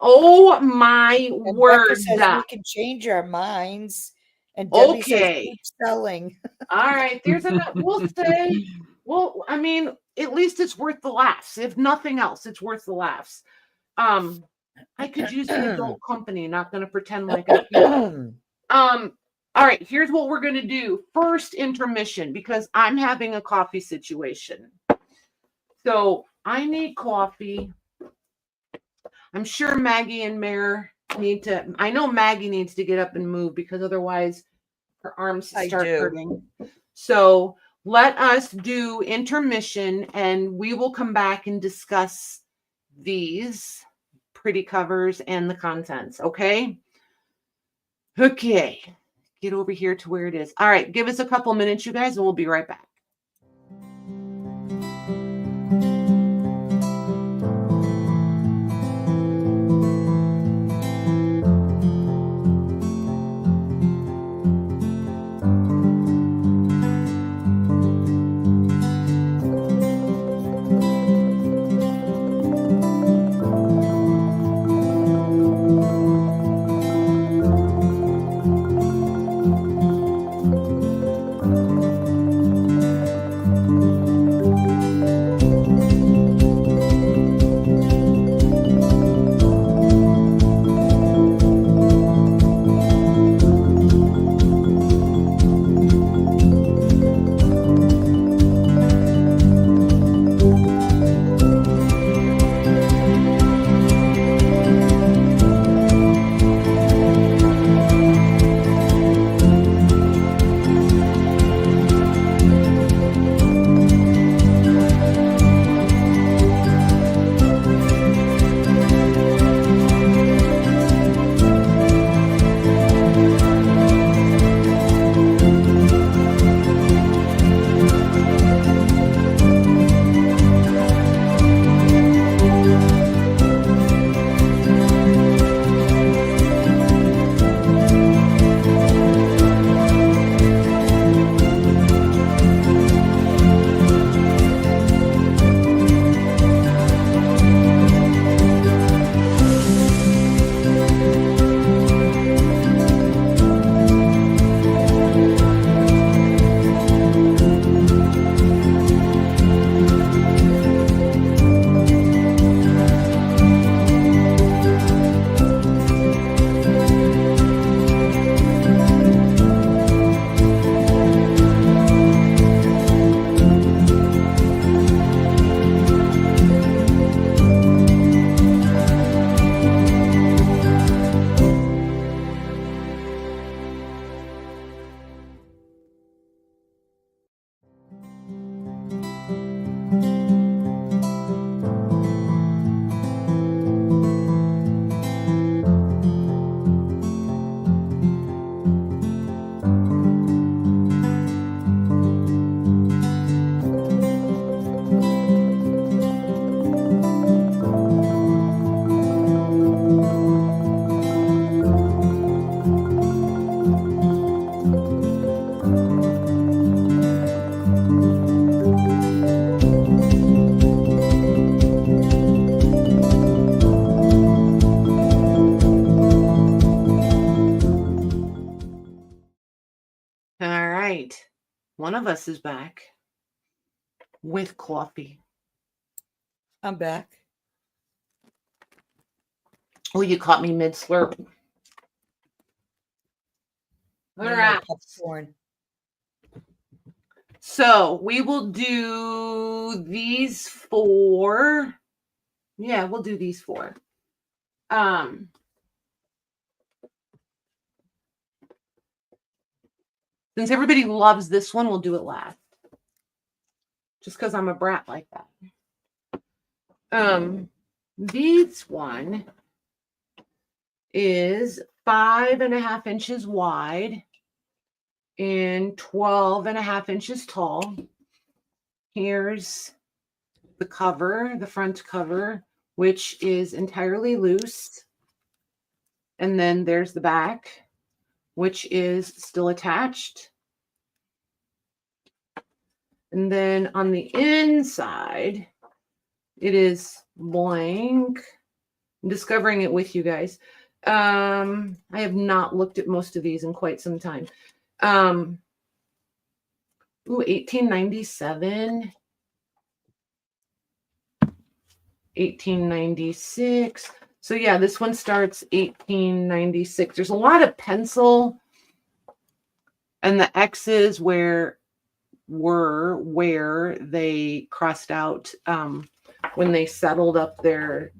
Oh, my word. Says we can change our minds. And Debbie says, keep selling. All right. There's enough. We'll say, well, I mean, at least it's worth the laughs. If nothing else, it's worth the laughs. I could use an adult company, not going to pretend like I can. All right, here's what we're going to do. First intermission, because I'm having a coffee situation. So I need coffee. I'm sure Maggie and Mare need to. I know Maggie needs to get up and move because otherwise her arms start hurting. So let us do intermission and we will come back and discuss these pretty covers and the contents. Okay. Okay. Get over here to where it is. All right. Give us a couple minutes, you guys, and we'll be right back. All right. One of us is back with coffee. I'm back. Oh, you caught me mid-slurp. All right. Popcorn. So we will do these 4. Yeah, we'll do these 4. Since everybody loves this one, we'll do it last. Just because I'm a brat like that. This one is 5.5 inches wide and 12.5 inches tall. Here's the cover, the front cover, which is entirely loose. And then there's the back, which is still attached. And then on the inside, it is blank. I'm discovering it with you guys. I have not looked at most of these in quite some time. 1897. 1896. So yeah, this one starts 1896. There's a lot of pencil, and the X's were where they crossed out when they settled up their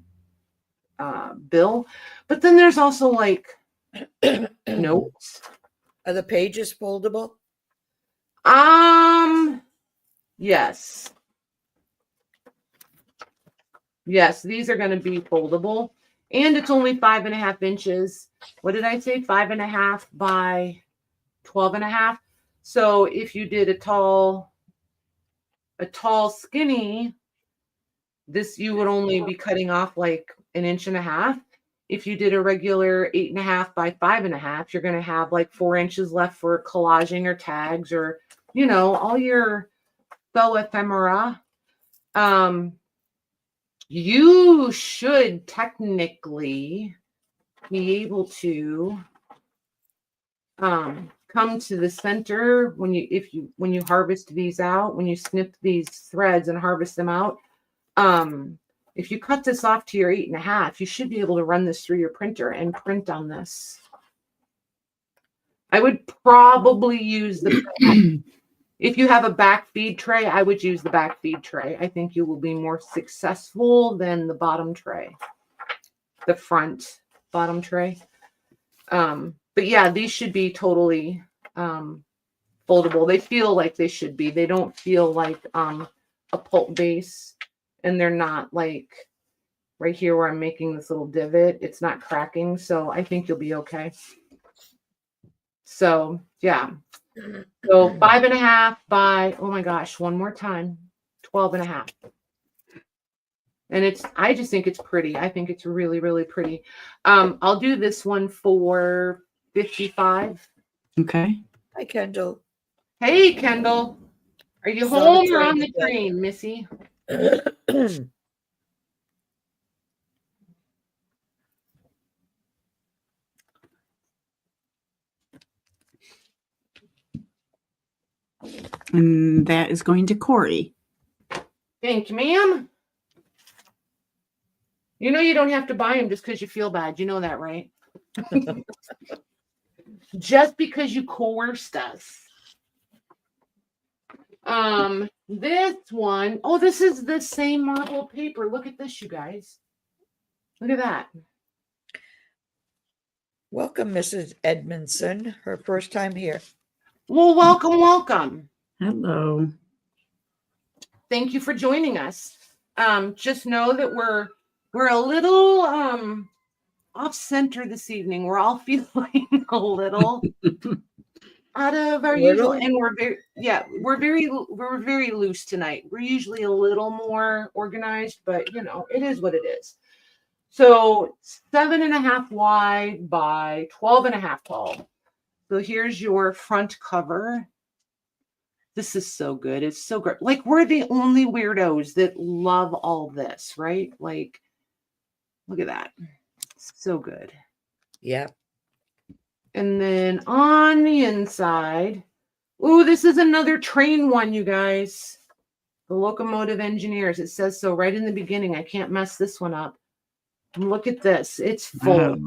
bill. But then there's also like notes. Are the pages foldable? Yes. Yes, these are going to be foldable. And it's only 5.5 inches. What did I say? 5.5 by 12.5. So if you did a tall skinny, this you would only be cutting off like 1.5 inches. If you did a regular 8.5 by 5.5, you're going to have like 4 inches left for collaging or tags or, you know, all your faux ephemera. You should technically be able to come to the center when you harvest these out, when you snip these threads and harvest them out. If you cut this off to your 8.5, you should be able to run this through your printer and print on this. I would probably use the if you have a back feed tray, I would use the back feed tray. I think you will be more successful than the bottom tray, the front bottom tray. But yeah, these should be totally foldable. They feel like they should be. They don't feel like a pulp base, and they're not like right here where I'm making this little divot. It's not cracking, so I think you'll be okay. So yeah. So 5.5 by, oh my gosh, one more time, 12.5. And I just think it's pretty. I think it's really, really pretty. I'll do this one for $55. Okay. Hi, Kendall. Hey, Kendall. Are you home or on the train, Missy? And that is going to Corey. Thank you, ma'am. You know you don't have to buy them just because you feel bad. You know that, right? Just because you coerced us. This one, oh, this is the same marble paper. Look at this, you guys. Look at that. Welcome, Mrs. Edmondson. Her first time here. Well, welcome, welcome. Hello. Thank you for joining us. Just know that we're a little off center this evening. We're all feeling a little out of our usual, and we're very loose tonight. We're usually a little more organized, but you know, it is what it is. So 7.5 wide by 12.5 tall. So here's your front cover. This is so good. It's so great. Like, we're the only weirdos that love all this, right? Like, look at that. So good. Yeah. And then on the inside, Ooh, this is another train one, you guys. The locomotive engineers. It says so right in the beginning. I can't mess this one up. Look at this. It's full.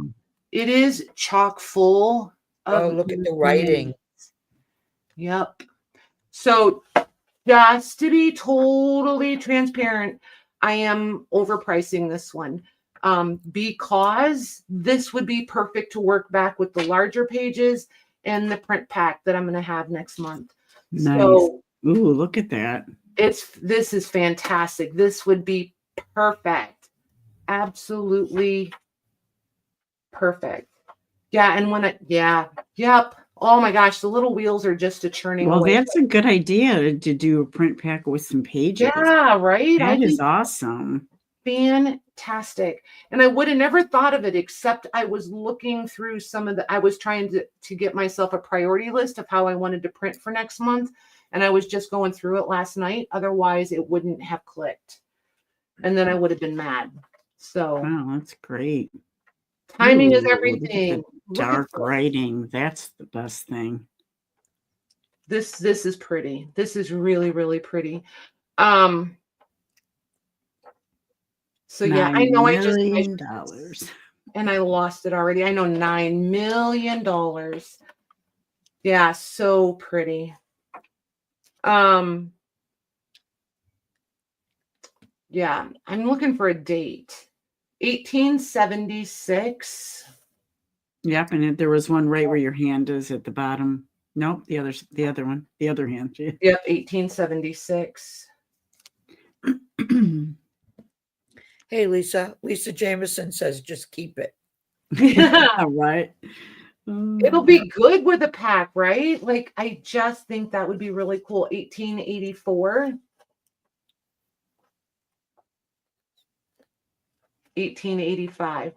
It is chock full. Oh, look at the writing. Yep. So just to be totally transparent, I am overpricing this one because this would be perfect to work back with the larger pages and the print pack that I'm going to have next month. Nice. So, ooh, look at that. This is fantastic. This would be perfect. Absolutely perfect. Yeah. And yep. Oh my gosh, the little wheels are just a churning away. Well, that's a good idea to do a print pack with some pages. Yeah, right? That is awesome. Fantastic. And I would have never thought of it, except I was looking through I was trying to get myself a priority list of how I wanted to print for next month. And I was just going through it last night. Otherwise, it wouldn't have clicked. And then I would have been mad. So, wow, that's great. Timing is everything. Dark writing. That's the best thing. This is pretty. This is really, really pretty. So yeah, I know $9 million. And I lost it already. I know $9 million. Yeah, so pretty. Yeah, I'm looking for a date. 1876. Yep, and there was one right where your hand is at the bottom. Nope, the other one, the other hand. Yep, 1876. Hey, Lisa. Lisa Jameson says just keep it. Yeah, right. It'll be good with a pack, right? Like, I just think that would be really cool. 1884. 1885.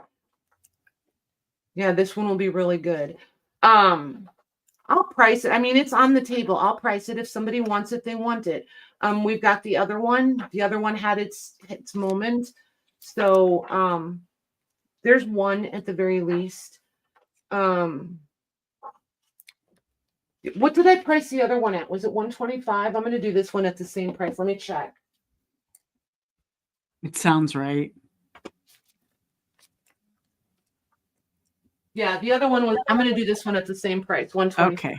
Yeah, this one will be really good. I'll price it. I mean, it's on the table. I'll price it. If somebody wants it, they want it. We've got the other one. The other one had its moment. So there's one at the very least. What did I price the other one at? Was it 125? I'm going to do this one at the same price. Let me check. It sounds right. Yeah, the other one was, I'm going to do this one at the same price, 125. Okay.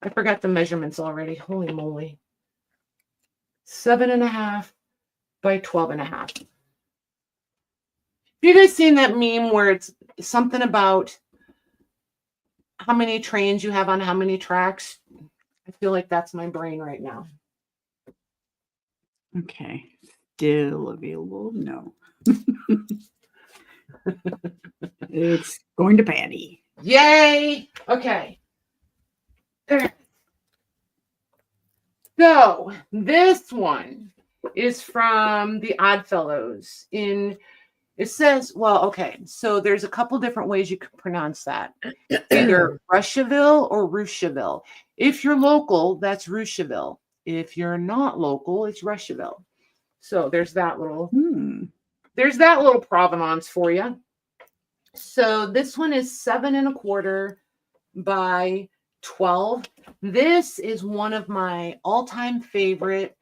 I forgot the measurements already. Holy moly. 7.5 by 12.5. You guys seen that meme where it's something about how many trains you have on how many tracks? I feel like that's my brain right now. Okay. Still available? No. It's going to Patty. Yay! Okay. So this one is from the Oddfellows. It says, well, okay, so there's a couple different ways you can pronounce that. Either Rusheville or Rusheville. If you're local, that's Rusheville. If you're not local, it's Rusheville. So there's that little provenance for you. So this one is 7.25 by 12. This is one of my all-time favorite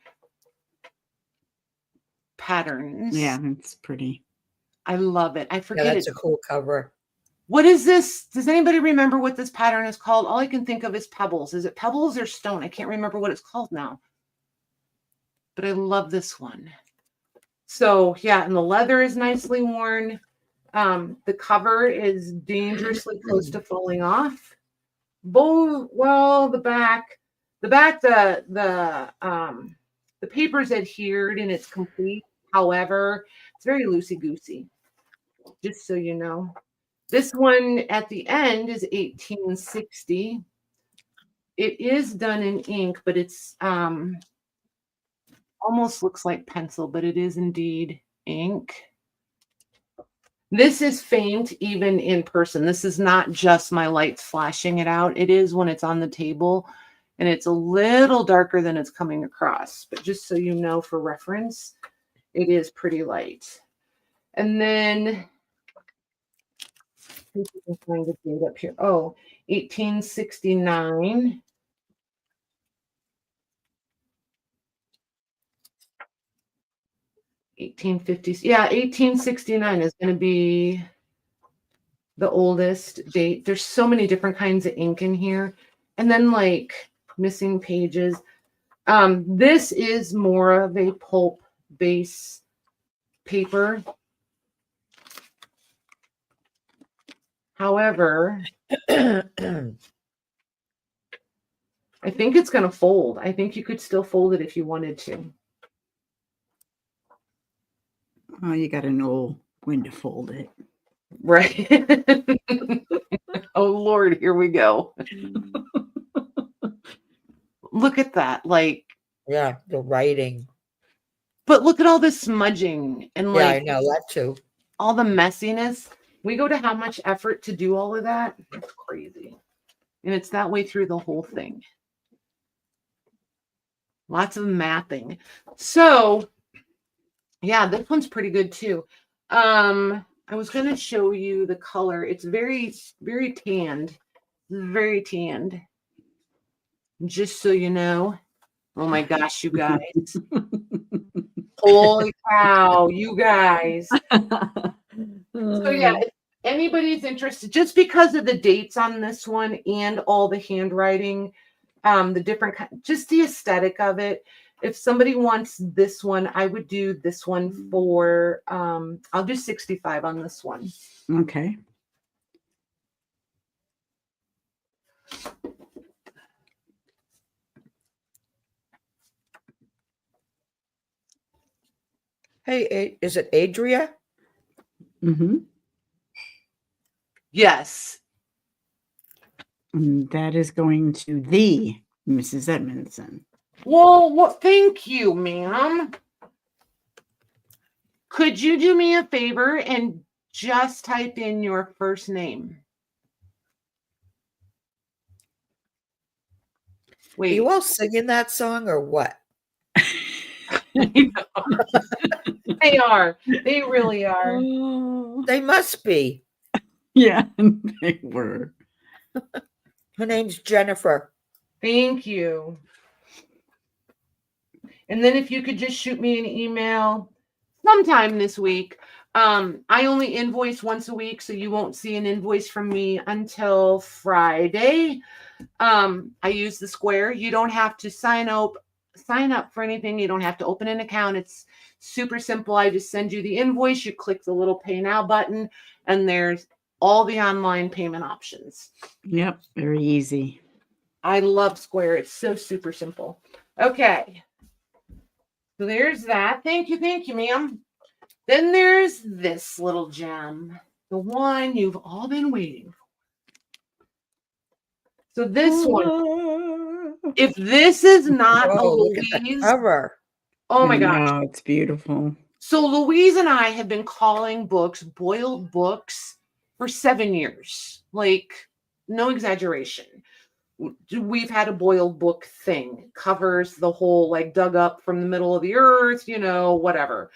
patterns. Yeah, it's pretty. I love it. I forget that's a cool cover. What is this? Does anybody remember what this pattern is called? All I can think of is pebbles. Is it pebbles or stone? I can't remember what it's called now. But I love this one. So yeah, and the leather is nicely worn. The cover is dangerously close to falling off. The paper's adhered and it's complete. However, it's very loosey-goosey, just so you know. This one at the end is 1860. It is done in ink, but it's almost looks like pencil, but it is indeed ink. This is faint even in person. This is not just my lights flashing it out. It is when it's on the table, and it's a little darker than it's coming across. But just so you know, for reference, It is pretty light. And then I can find the date up here. Oh, 1869. Yeah, 1869 is going to be the oldest date. There's so many different kinds of ink in here. And then like missing pages. This is more of a pulp base paper. However, I think it's going to fold. I think you could still fold it if you wanted to. Oh, you got to know when to fold it. Right. Oh, Lord, here we go. Look at that. Like, yeah, the writing. But look at all this smudging and like, yeah, I know that too. All the messiness. We go to how much effort to do all of that. It's crazy. And it's that way through the whole thing. Lots of mapping. So, yeah, this one's pretty good too. I was going to show you the color. It's very, very tanned. Very tanned. Just so you know. Oh my gosh, you guys. Holy cow, you guys. So yeah, if anybody's interested, just because of the dates on this one and all the handwriting, the different, just the aesthetic of it. If somebody wants this one, I would do this one for, I'll do 65 on this one. Okay. Hey, is it Adria? Mm-hmm. Yes. And that is going to the Mrs. Edmondson. Well, thank you, ma'am. Could you do me a favor and just type in your first name? Wait. Are you all singing that song or what? They are. They really are. They must be. Yeah, they were. Her name's Jennifer. Thank you. And then if you could just shoot me an email sometime this week. I only invoice once a week, so you won't see an invoice from me until Friday. I use the Square. You don't have to sign up for anything. You don't have to open an account. It's super simple. I just send you the invoice. You click the little Pay Now button, and there's all the online payment options. Yep, very easy. I love Square. It's so super simple. Okay. So there's that. Thank you, ma'am. Then there's this little gem, the one you've all been waiting for. So this one, if this is not a Louise cover. Oh my gosh. Wow, it's beautiful. So Louise and I have been calling books boiled books for 7 years. Like, no exaggeration. We've had a boiled book thing, covers the whole, like, dug up from the middle of the earth, whatever.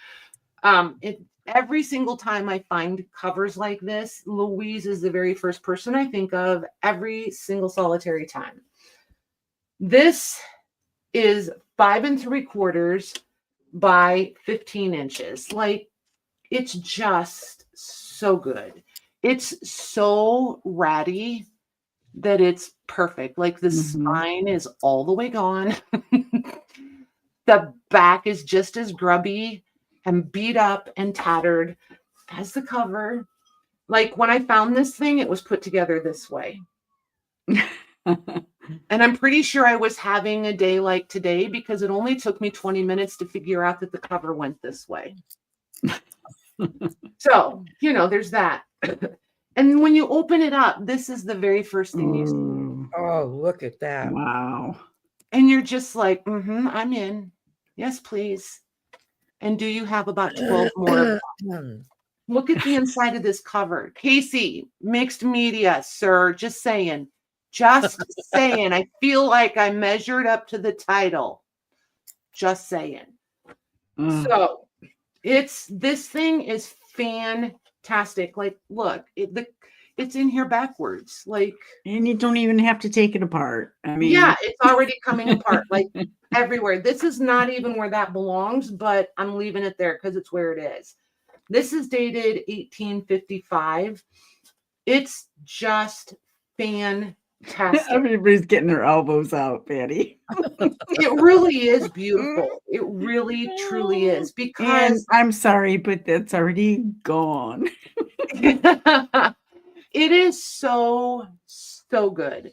Every single time I find covers like this, Louise is the very first person I think of every single solitary time. This is 5 3/4 by 15 inches. Like, it's just so good. It's so ratty that it's perfect. Like, the spine is all the way gone. The back is just as grubby and beat up and tattered as the cover. Like, when I found this thing, it was put together this way. And I'm pretty sure I was having a day like today because it only took me 20 minutes to figure out that the cover went this way. So, there's that. And when you open it up, this is the very first thing you see. Oh, look at that. Wow. And you're just like, I'm in. Yes, please. And do you have about 12 more of them? Look at the inside of this cover. Casey, mixed media, sir. Just saying. Just saying. I feel like I measured up to the title. Just saying. So, This thing is fantastic. Like, look, it's in here backwards. Like, and you don't even have to take it apart. I mean, yeah, it's already coming apart like everywhere. This is not even where that belongs, but I'm leaving it there because it's where it is. This is dated 1855. It's just fantastic. Everybody's getting their elbows out, Patty. It really is beautiful. It really, truly is. Because and I'm sorry, but that's already gone. it is so good.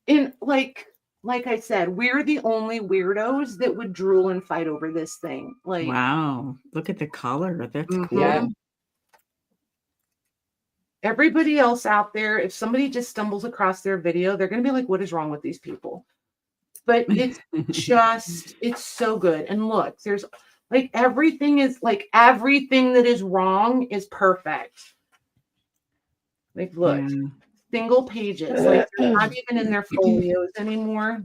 And like I said, we're the only weirdos that would drool and fight over this thing. Like, wow, look at the color. That's cool. Yeah. Everybody else out there, if somebody just stumbles across their video, they're going to be like, what is wrong with these people? But it's so good. And look, there's like everything that is wrong is perfect. Like, look, single pages. Like, they're not even in their folios anymore.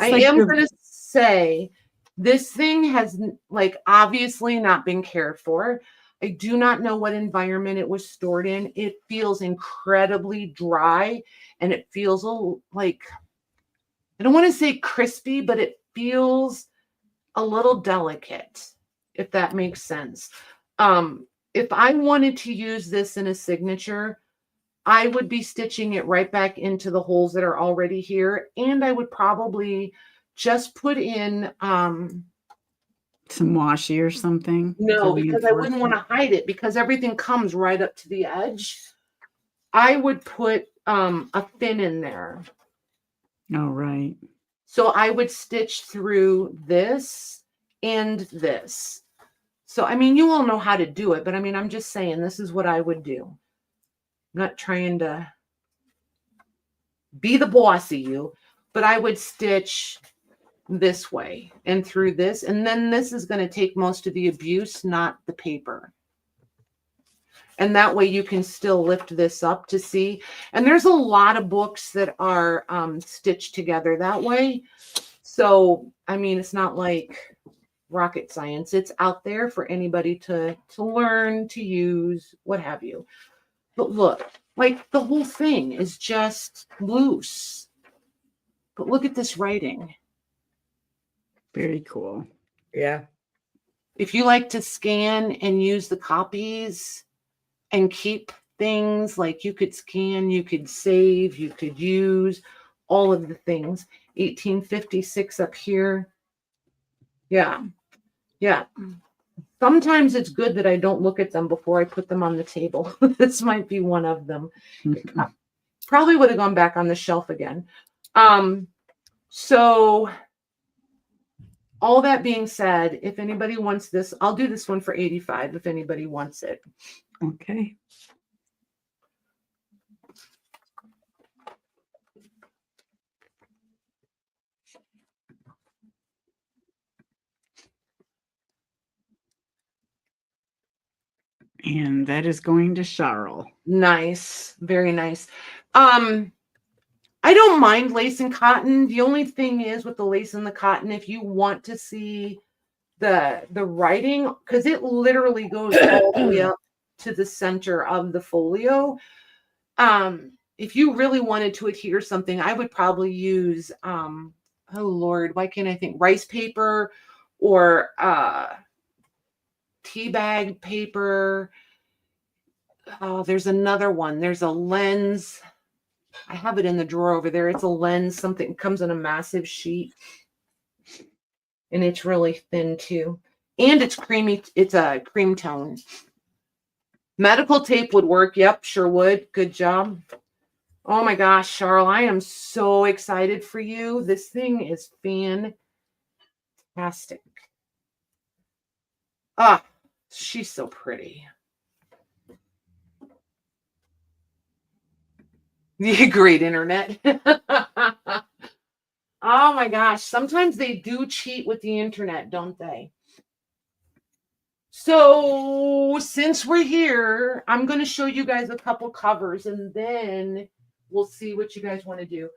I am going to say this thing has like obviously not been cared for. I do not know what environment it was stored in. It feels incredibly dry, and it feels like, I don't want to say crispy, but it feels a little delicate, if that makes sense. If I wanted to use this in a signature, I would be stitching it right back into the holes that are already here. And I would probably just put in some washi or something. No, because I wouldn't want to hide it because everything comes right up to the edge. I would put a fin in there. Oh, right. So I would stitch through this and this. So, I mean, you all know how to do it, but I mean, I'm just saying this is what I would do. I'm not trying to be the boss of you, but I would stitch this way and through this. And then this is going to take most of the abuse, not the paper. And that way you can still lift this up to see. And there's a lot of books that are stitched together that way. So, I mean, it's not like rocket science. It's out there for anybody to learn, to use, what have you. But look, like the whole thing is just loose. But look at this writing. Very cool. Yeah. If you like to scan and use the copies and keep things, like you could scan, you could save, you could use all of the things. 1856 up here. Yeah. Yeah. Sometimes it's good that I don't look at them before I put them on the table. This might be one of them. Probably would have gone back on the shelf again. So all that being said, if anybody wants this, I'll do this one for $85 if anybody wants it. Okay. And that is going to Cheryl. Nice. Very nice. I don't mind lace and cotton. The only thing is with the lace and the cotton, if you want to see the writing, because it literally goes all the way up to the center of the folio. If you really wanted to adhere something, I would probably use, oh Lord, why can't I think? Rice paper or tea bag paper. Oh, there's another one. There's a lens. I have it in the drawer over there. It's a lens. Something comes in a massive sheet. And it's really thin too. And it's creamy. It's a cream tone. Medical tape would work. Yep, sure would. Good job. Oh my gosh, Charles, I am so excited for you. This thing is fantastic. Ah, she's so pretty. Great internet. Oh my gosh. Sometimes they do cheat with the internet, don't they? So since we're here, I'm going to show you guys a couple covers and then we'll see what you guys want to do.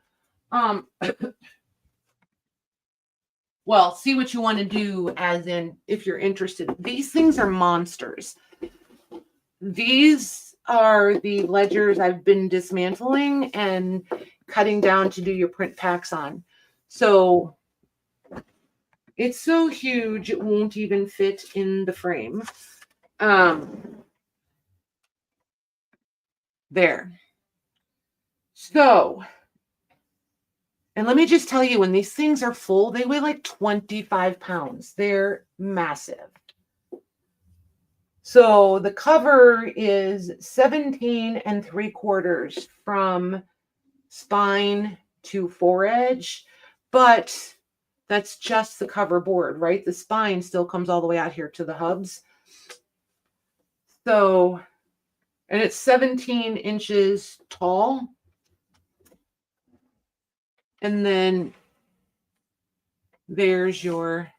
well, see what you want to do, as in if you're interested. These things are monsters. These are the ledgers I've been dismantling and cutting down to do your print packs on. So it's so huge it won't even fit in the frame. There. So, and let me just tell you, when these things are full, they weigh like 25 pounds. They're massive. So the cover is 17 3/4 from spine to foredge, but that's just the cover board, right? The spine still comes all the way out here to the hubs. So, and it's 17 inches tall. And then there's your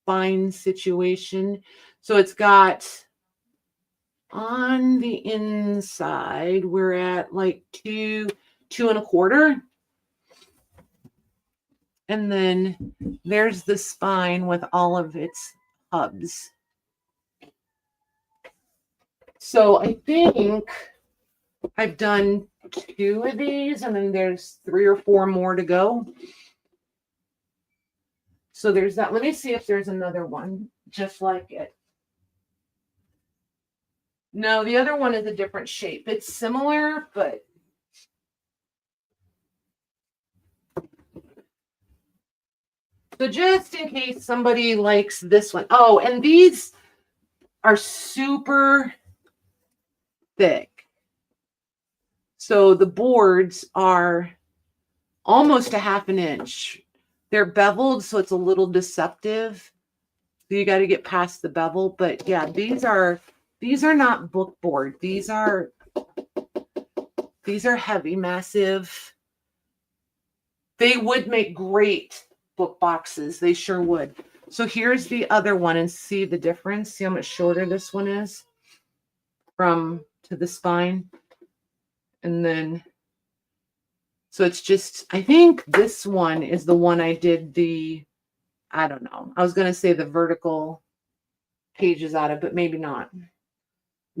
spine situation. So it's got, on the inside, we're at like 2 1/4. And then there's the spine with all of its hubs. So I think I've done 2 of these, and then there's 3 or 4 more to go. So there's that. Let me see if there's another one just like it. No, the other one is a different shape. It's similar, but so just in case somebody likes this one. Oh, and these are super thick. So the boards are almost a 1/2 inch. They're beveled, so it's a little deceptive. So you got to get past the bevel. But yeah, these are not book board. These are heavy, massive. They would make great book boxes. They sure would. So here's the other one, and see the difference. See how much shorter this one is from to the spine. And then, so it's just, I think this one is the one I did the, I don't know. I was going to say the vertical pages out of, but maybe not.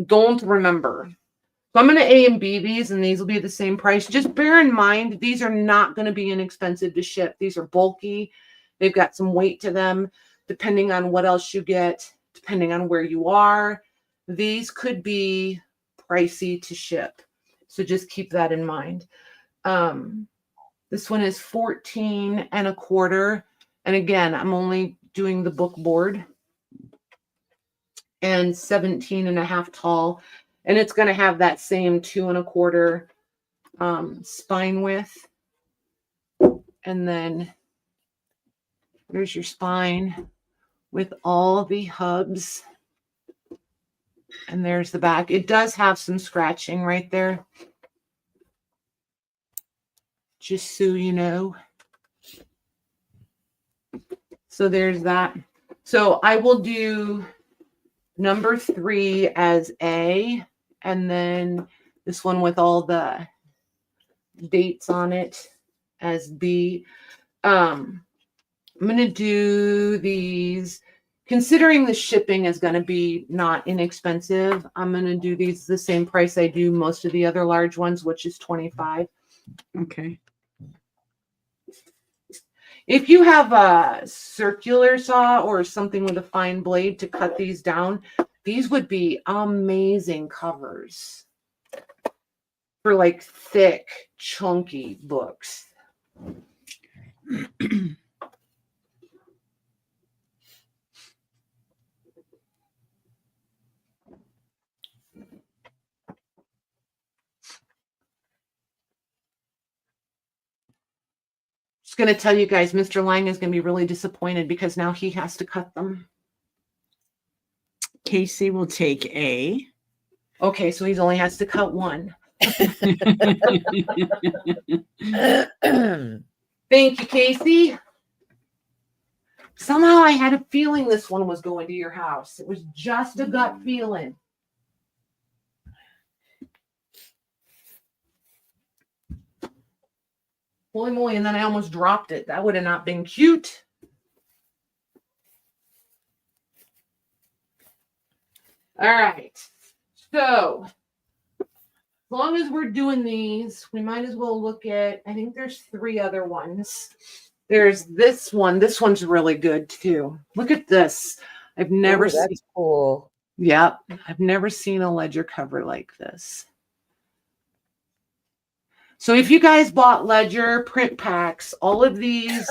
Don't remember. So I'm going to A and B these, and these will be the same price. Just bear in mind, these are not going to be inexpensive to ship. These are bulky. They've got some weight to them, depending on what else you get, depending on where you are. These could be pricey to ship. So just keep that in mind. This one is 14 1/4. And again, I'm only doing the book board, and 17 1/2 tall. And it's going to have that same 2 1/4 spine width. And then there's your spine with all the hubs. And there's the back. It does have some scratching right there, just so you know. So there's that. So I will do number 3 as A, and then this one with all the dates on it as B. I'm going to do these, considering the shipping is going to be not inexpensive. I'm going to do these the same price I do most of the other large ones, which is $25. Okay. If you have a circular saw or something with a fine blade to cut these down, these would be amazing covers for like thick, chunky books. Just going to tell you guys, Mr. Lang is going to be really disappointed because now he has to cut them. Casey will take A. Okay, so he only has to cut one. Thank you, Casey. Somehow I had a feeling this one was going to your house. It was just a gut feeling. Holy moly, and then I almost dropped it. That would have not been cute. All right. So, as long as we're doing these, we might as well look at, I think there's 3 other ones. There's this one. This one's really good too. Look at this. I've never seen. That's cool. Yep. I've never seen a ledger cover like this. So if you guys bought ledger print packs, all of these,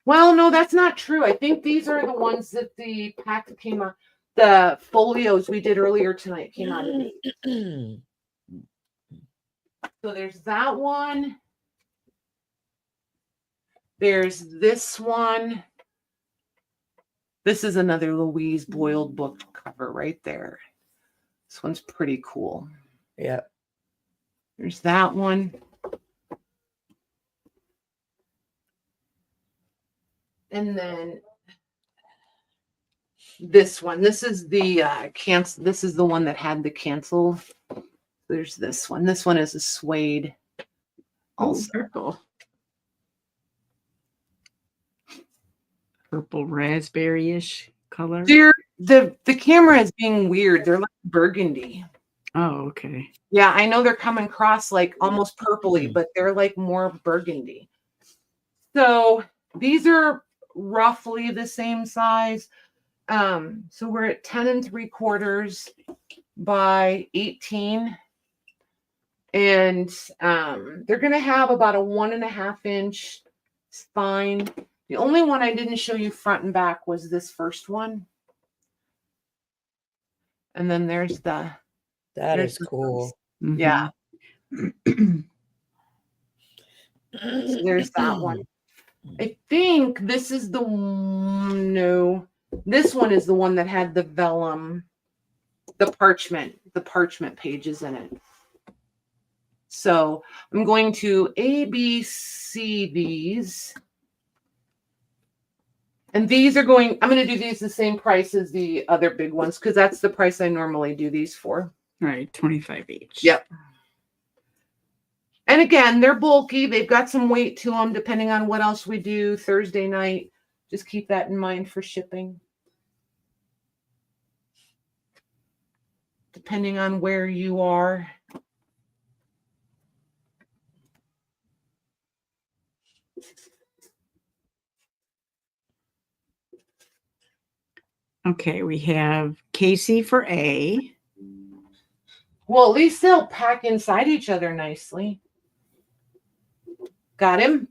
well, no, that's not true. I think these are the ones that the pack came out, the folios we did earlier tonight came out of these. So there's that one. There's this one. This is another Louise Boyled book cover right there. This one's pretty cool. Yeah. There's that one. And then this one. This is the this is the one that had the cancel. There's this one. This one is a suede. Also. Purple. Purple raspberry-ish color. The camera is being weird. They're like burgundy. Oh, okay. Yeah, I know they're coming across like almost purpley, but they're like more burgundy. So these are roughly the same size. So we're at 10 3/4 by 18. And they're going to have about a 1.5 inch spine. The only one I didn't show you front and back was this first one. And then there's the... That is cool. Mm-hmm. Yeah. So there's that one. I think this is the one. No, this one is the one that had the vellum, the parchment pages in it. So I'm going to ABC these. And these are going, I'm going to do these the same price as the other big ones because that's the price I normally do these for. Right, 25 each. Yep. And again, they're bulky. They've got some weight to them depending on what else we do Thursday night. Just keep that in mind for shipping. Depending on where you are. Okay, we have Casey for A. Well, at least they'll pack inside each other nicely. Got him?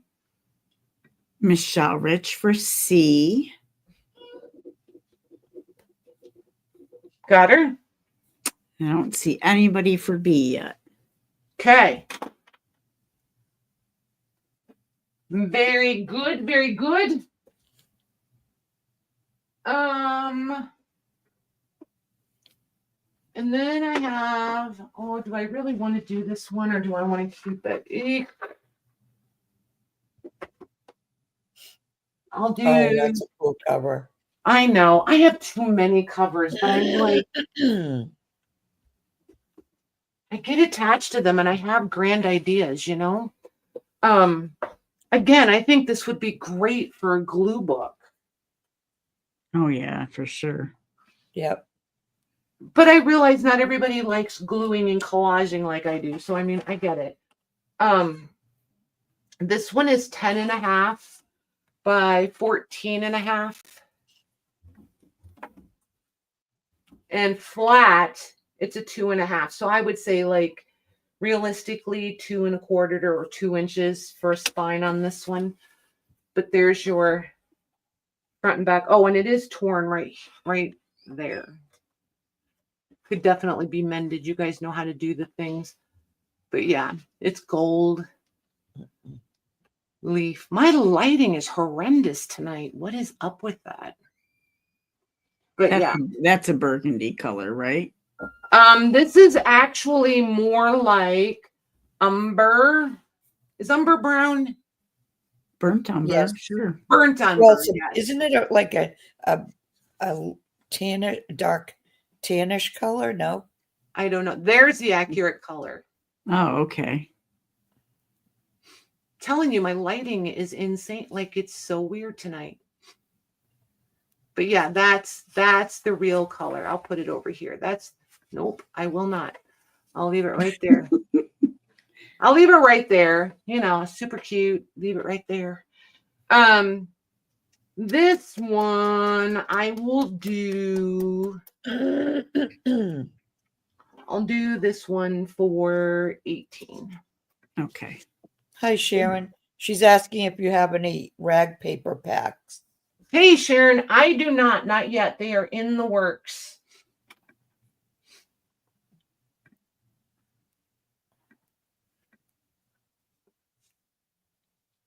Michelle Rich for C. Got her? I don't see anybody for B yet. Okay. Very good, very good. And then I have, oh, do I really want to do this one or do I want to keep it? Eek. I'll do. Oh, that's a cool cover. I know. I have too many covers, but I'm like, I get attached to them and I have grand ideas, you know? Again, I think this would be great for a glue book. Oh, yeah, for sure. Yep. But I realize not everybody likes gluing and collaging like I do. So, I mean, I get it. This one is 10.5 by 14.5. And flat, it's a 2.5. So I would say like realistically 2 1/4 or 2 inches for a spine on this one. But there's your front and back. Oh, and it is torn right there. Could definitely be mended. You guys know how to do the things. But yeah, it's gold leaf. My lighting is horrendous tonight. What is up with that? But that's a burgundy color, right? This is actually more like umber. Is umber brown? Burnt umber, yes. Sure. Burnt umber. Well, so yes. Isn't it like a dark tannish color? No, I don't know. There's the accurate color. Oh, okay. telling you, my lighting is insane. Like, it's so weird tonight. But yeah, that's the real color. I'll put it over here. Nope, I will not. I'll leave it right there. I'll leave it right there. You know, super cute. Leave it right there. This one I will do. I'll do this one for 18. Okay. Hi, Sharon. She's asking if you have any rag paper packs. Hey, Sharon, I do not yet. They are in the works.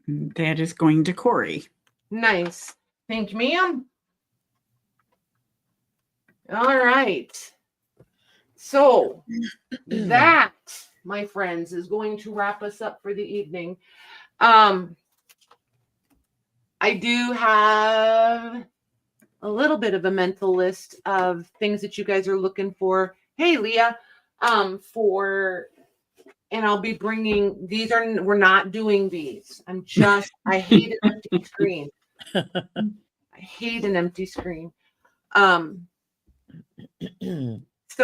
That is going to Corey. Nice. Thank you, ma'am. All right. So that, my friends, is going to wrap us up for the evening. I do have a little bit of a mental list of things that you guys are looking for. Hey, Leah, and I'll be bringing, we're not doing these. I hate an empty screen. I hate an empty screen. So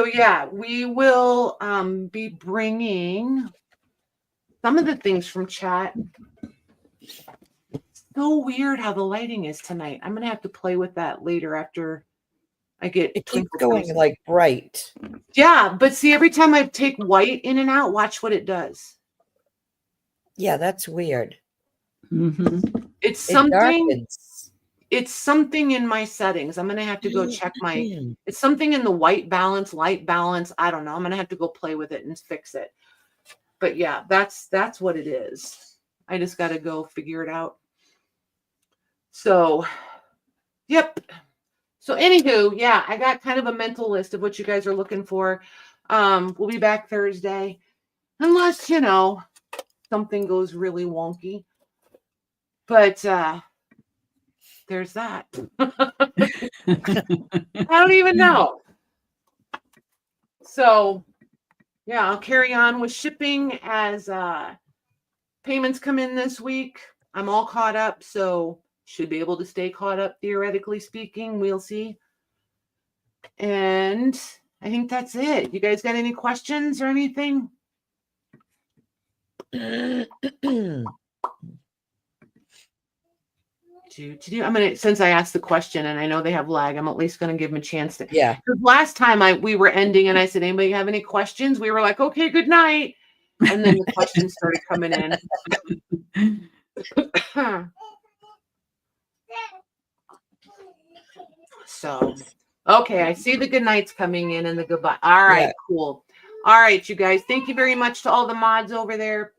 yeah, we will be bringing some of the things from chat. So weird how the lighting is tonight. I'm gonna have to play with that later after I get it keeps going like bright. Yeah, but see, every time I take white in and out, watch what it does. Yeah, that's weird. Mm-hmm. It's something. Darkens. It's something in my settings. I'm gonna have to go check it's something in the white balance, light balance. I don't know. I'm gonna have to go play with it and fix it. But yeah, that's what it is. I just gotta go figure it out. So, yep. So anywho, yeah, I got kind of a mental list of what you guys are looking for. We'll be back Thursday, unless, something goes really wonky. But there's that. I don't even know. So, yeah, I'll carry on with shipping as payments come in this week. I'm all caught up, so should be able to stay caught up, theoretically speaking. We'll see. And I think that's it. You guys got any questions or anything? I'm gonna, since I asked the question and I know they have lag, I'm at least gonna give them a chance to. Yeah. Because last time we were ending and I said, anybody have any questions? We were like, okay, good night. And then the questions started coming in. So, okay, I see the good nights coming in and the goodbye. All right, cool. All right, you guys. Thank you very much to all the mods over there.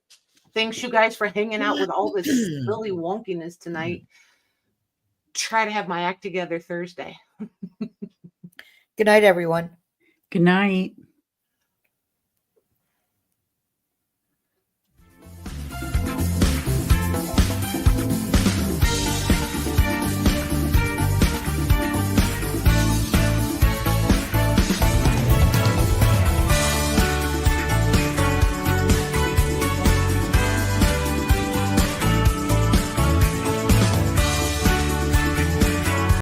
Thanks, you guys, for hanging out with all this silly wonkiness tonight. Try to have my act together Thursday. Good night, everyone. Good night.